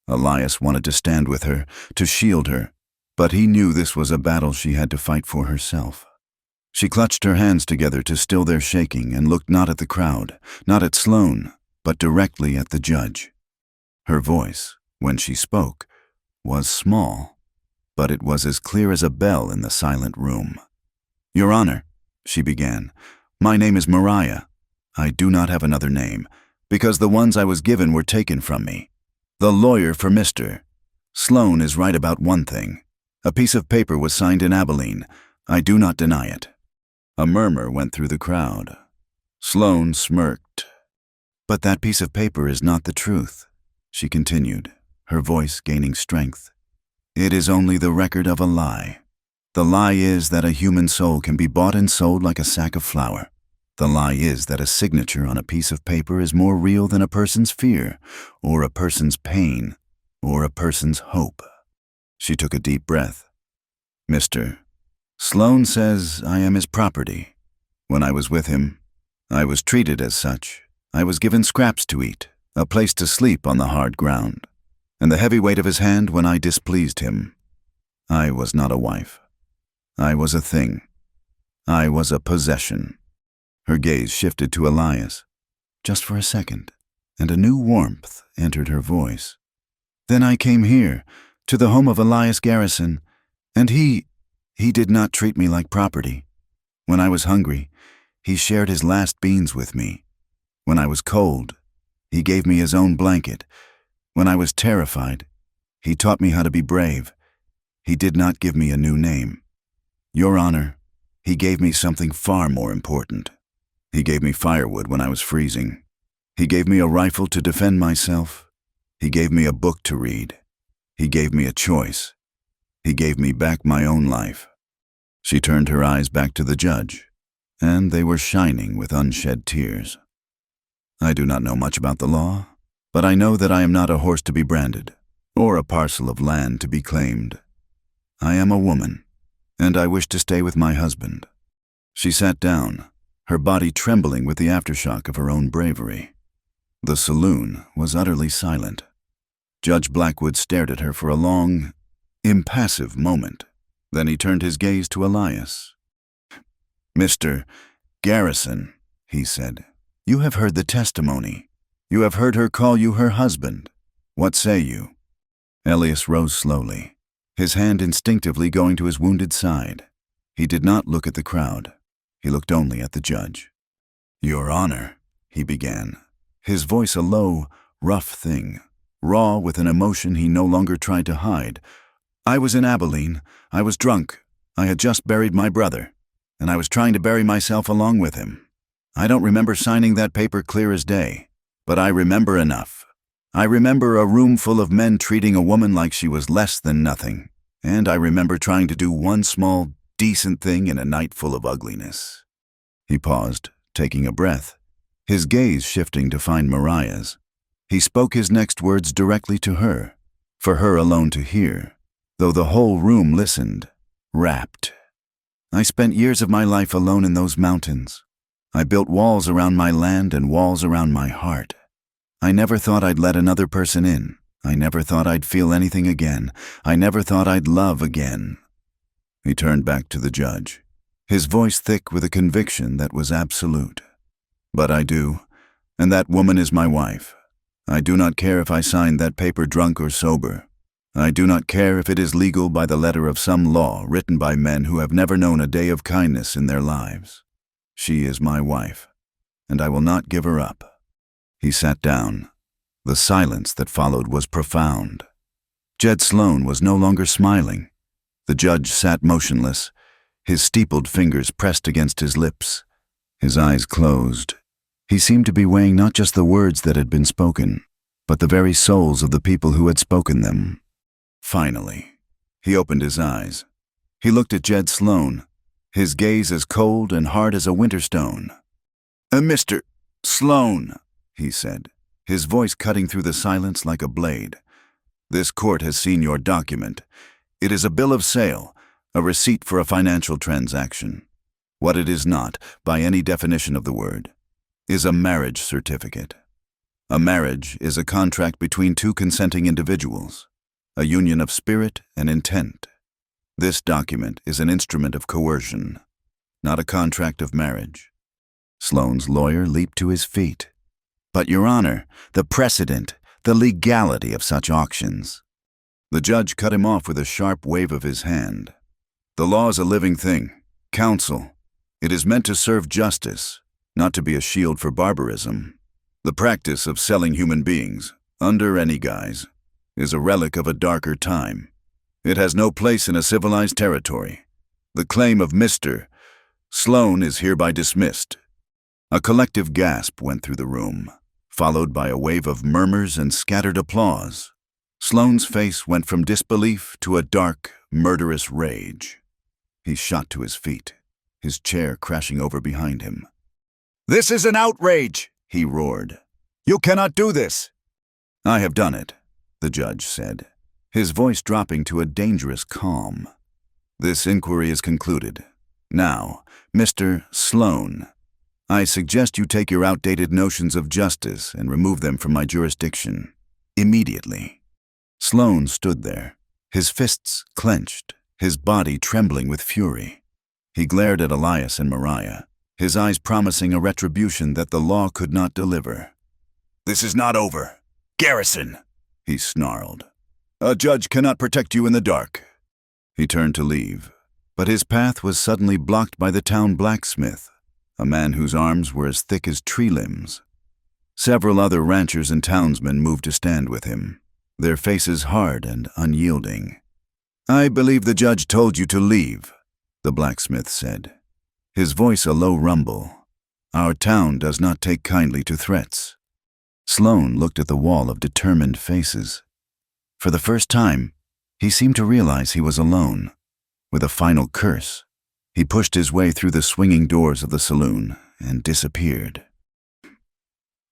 Elias wanted to stand with her, to shield her, but he knew this was a battle she had to fight for herself. She clutched her hands together to still their shaking and looked not at the crowd, not at Sloan, but directly at the judge. Her voice, when she spoke, was small, but it was as clear as a bell in the silent room. "Your Honor," she began, "my name is Mariah. I do not have another name, because the ones I was given were taken from me. The lawyer for Mr. Sloan is right about one thing. A piece of paper was signed in Abilene. I do not deny it." A murmur went through the crowd. Sloan smirked. "But that piece of paper is not the truth," she continued, her voice gaining strength. "It is only the record of a lie. The lie is that a human soul can be bought and sold like a sack of flour. The lie is that a signature on a piece of paper is more real than a person's fear, or a person's pain, or a person's hope." She took a deep breath. "Mr. Sloan says I am his property. When I was with him, I was treated as such. I was given scraps to eat, a place to sleep on the hard ground. and the heavy weight of his hand when I displeased him. I was not a wife. I was a thing. I was a possession. Her gaze shifted to Elias, just for a second, and a new warmth entered her voice. Then I came here, to the home of Elias Garrison, and he did not treat me like property. When I was hungry, he shared his last beans with me. When I was cold, he gave me his own blanket. When I was terrified, he taught me how to be brave. He did not give me a new name. Your Honor, he gave me something far more important. He gave me firewood when I was freezing. He gave me a rifle to defend myself. He gave me a book to read. He gave me a choice. He gave me back my own life. She turned her eyes back to the judge, and they were shining with unshed tears. I do not know much about the law, but I know that I am not a horse to be branded, or a parcel of land to be claimed. I am a woman, and I wish to stay with my husband. She sat down, her body trembling with the aftershock of her own bravery. The saloon was utterly silent. Judge Blackwood stared at her for a long, impassive moment. Then he turned his gaze to Elias. "Mr. Garrison," he said, "you have heard the testimony. You have heard her call you her husband. What say you?" Elias rose slowly, his hand instinctively going to his wounded side. He did not look at the crowd. He looked only at the judge. "Your Honor," he began, his voice a low, rough thing, raw with an emotion he no longer tried to hide. "I was in Abilene. I was drunk. I had just buried my brother, and I was trying to bury myself along with him. I don't remember signing that paper clear as day, but I remember enough. I remember a room full of men treating a woman like she was less than nothing, and I remember trying to do one small, decent thing in a night full of ugliness." He paused, taking a breath, his gaze shifting to find Mariah's. He spoke his next words directly to her, for her alone to hear, though the whole room listened, rapt. "I spent years of my life alone in those mountains. I built walls around my land and walls around my heart. I never thought I'd let another person in. I never thought I'd feel anything again. I never thought I'd love again." He turned back to the judge, his voice thick with a conviction that was absolute. "But I do, and that woman is my wife. I do not care if I signed that paper drunk or sober. I do not care if it is legal by the letter of some law written by men who have never known a day of kindness in their lives. She is my wife, and I will not give her up." He sat down. The silence that followed was profound. Jed Sloan was no longer smiling. The judge sat motionless, his steepled fingers pressed against his lips, his eyes closed. He seemed to be weighing not just the words that had been spoken, but the very souls of the people who had spoken them. Finally, he opened his eyes. He looked at Jed Sloan, his gaze as cold and hard as a winter stone. "Mr. Sloan," he said, his voice cutting through the silence like a blade. "This court has seen your document. It is a bill of sale, a receipt for a financial transaction. What it is not, by any definition of the word, is a marriage certificate. A marriage is a contract between two consenting individuals, a union of spirit and intent. This document is an instrument of coercion, not a contract of marriage." Sloan's lawyer leaped to his feet. "But, Your Honor, the precedent, the legality of such auctions." The judge cut him off with a sharp wave of his hand. "The law is a living thing. Counsel, it is meant to serve justice, not to be a shield for barbarism. The practice of selling human beings, under any guise, is a relic of a darker time. It has no place in a civilized territory. The claim of Mr. Sloan is hereby dismissed." A collective gasp went through the room, followed by a wave of murmurs and scattered applause. Sloan's face went from disbelief to a dark, murderous rage. He shot to his feet, his chair crashing over behind him. "This is an outrage!" he roared. "You cannot do this!" "I have done it," the judge said, his voice dropping to a dangerous calm. "This inquiry is concluded. Now, Mr. Sloan, I suggest you take your outdated notions of justice and remove them from my jurisdiction. Immediately." Sloane stood there, his fists clenched, his body trembling with fury. He glared at Elias and Mariah, his eyes promising a retribution that the law could not deliver. This is not over. Garrison, he snarled. A judge cannot protect you in the dark. He turned to leave, but his path was suddenly blocked by the town blacksmith, a man whose arms were as thick as tree limbs. Several other ranchers and townsmen moved to stand with him, their faces hard and unyielding. I believe the judge told you to leave, the blacksmith said, his voice a low rumble. Our town does not take kindly to threats. Sloane looked at the wall of determined faces. For the first time, he seemed to realize he was alone. With a final curse, he pushed his way through the swinging doors of the saloon and disappeared.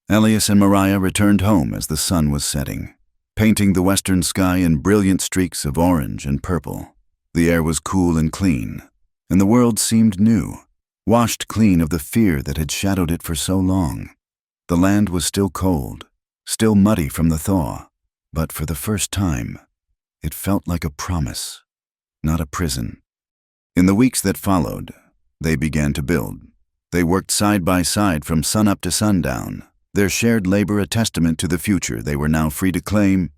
Elias and Mariah returned home as the sun was setting, painting the western sky in brilliant streaks of orange and purple. The air was cool and clean, and the world seemed new, washed clean of the fear that had shadowed it for so long. The land was still cold, still muddy from the thaw, but for the first time, it felt like a promise, not a prison. In the weeks that followed, they began to build. They worked side by side from sunup to sundown, their shared labor a testament to the future they were now free to claim.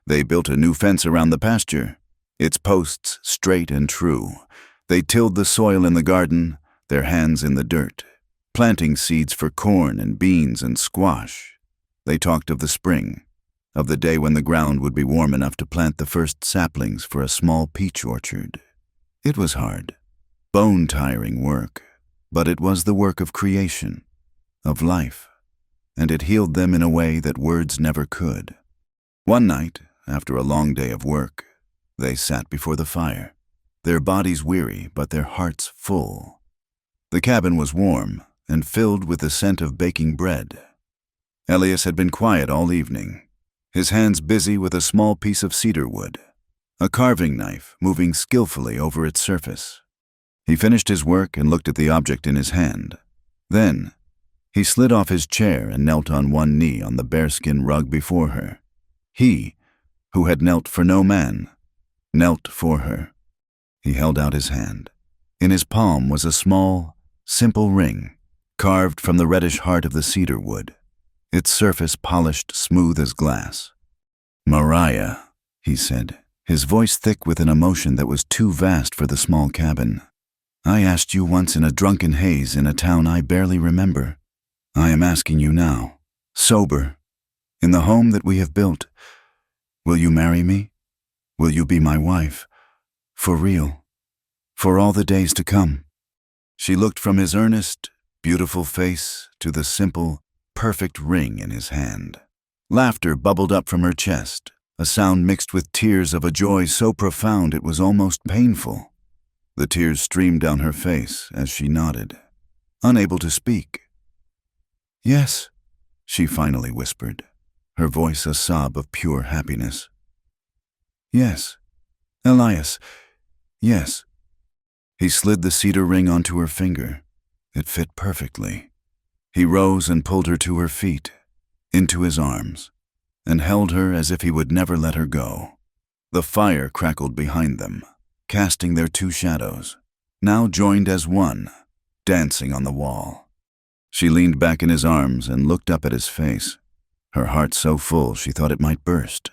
They built a new fence around the pasture, its posts straight and true. They tilled the soil in the garden, their hands in the dirt, planting seeds for corn and beans and squash. They talked of the spring, of the day when the ground would be warm enough to plant the first saplings for a small peach orchard. It was hard, bone-tiring work, but it was the work of creation, of life, and it healed them in a way that words never could. One night, after a long day of work, they sat before the fire, their bodies weary but their hearts full. The cabin was warm and filled with the scent of baking bread. Elias had been quiet all evening, his hands busy with a small piece of cedar wood, a carving knife moving skillfully over its surface. He finished his work and looked at the object in his hand. Then, he slid off his chair and knelt on one knee on the bearskin rug before her. He, who had knelt for no man, knelt for her. He held out his hand. In his palm was a small, simple ring, carved from the reddish heart of the cedar wood, its surface polished smooth as glass. Mariah, he said, his voice thick with an emotion that was too vast for the small cabin. I asked you once in a drunken haze in a town I barely remember. I am asking you now, sober, in the home that we have built. Will you marry me? Will you be my wife? For real? For all the days to come? She looked from his earnest, beautiful face to the simple, perfect ring in his hand. Laughter bubbled up from her chest, a sound mixed with tears of a joy so profound it was almost painful. The tears streamed down her face as she nodded, unable to speak. Yes, she finally whispered, her voice a sob of pure happiness. Yes, Elias, yes. He slid the cedar ring onto her finger. It fit perfectly. He rose and pulled her to her feet, into his arms, and held her as if he would never let her go. The fire crackled behind them, casting their two shadows, now joined as one, dancing on the wall. She leaned back in his arms and looked up at his face, her heart so full she thought it might burst.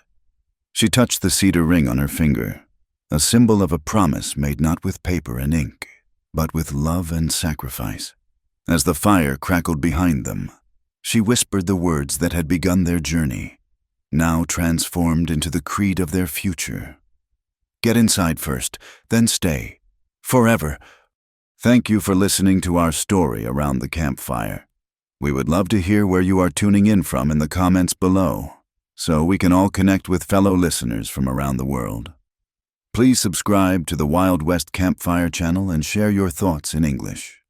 She touched the cedar ring on her finger, a symbol of a promise made not with paper and ink, but with love and sacrifice. As the fire crackled behind them, she whispered the words that had begun their journey, now transformed into the creed of their future. Get inside first, then stay. Forever. Thank you for listening to our story around the campfire. We would love to hear where you are tuning in from in the comments below, so we can all connect with fellow listeners from around the world. Please subscribe to the Wild West Campfire channel and share your thoughts in English.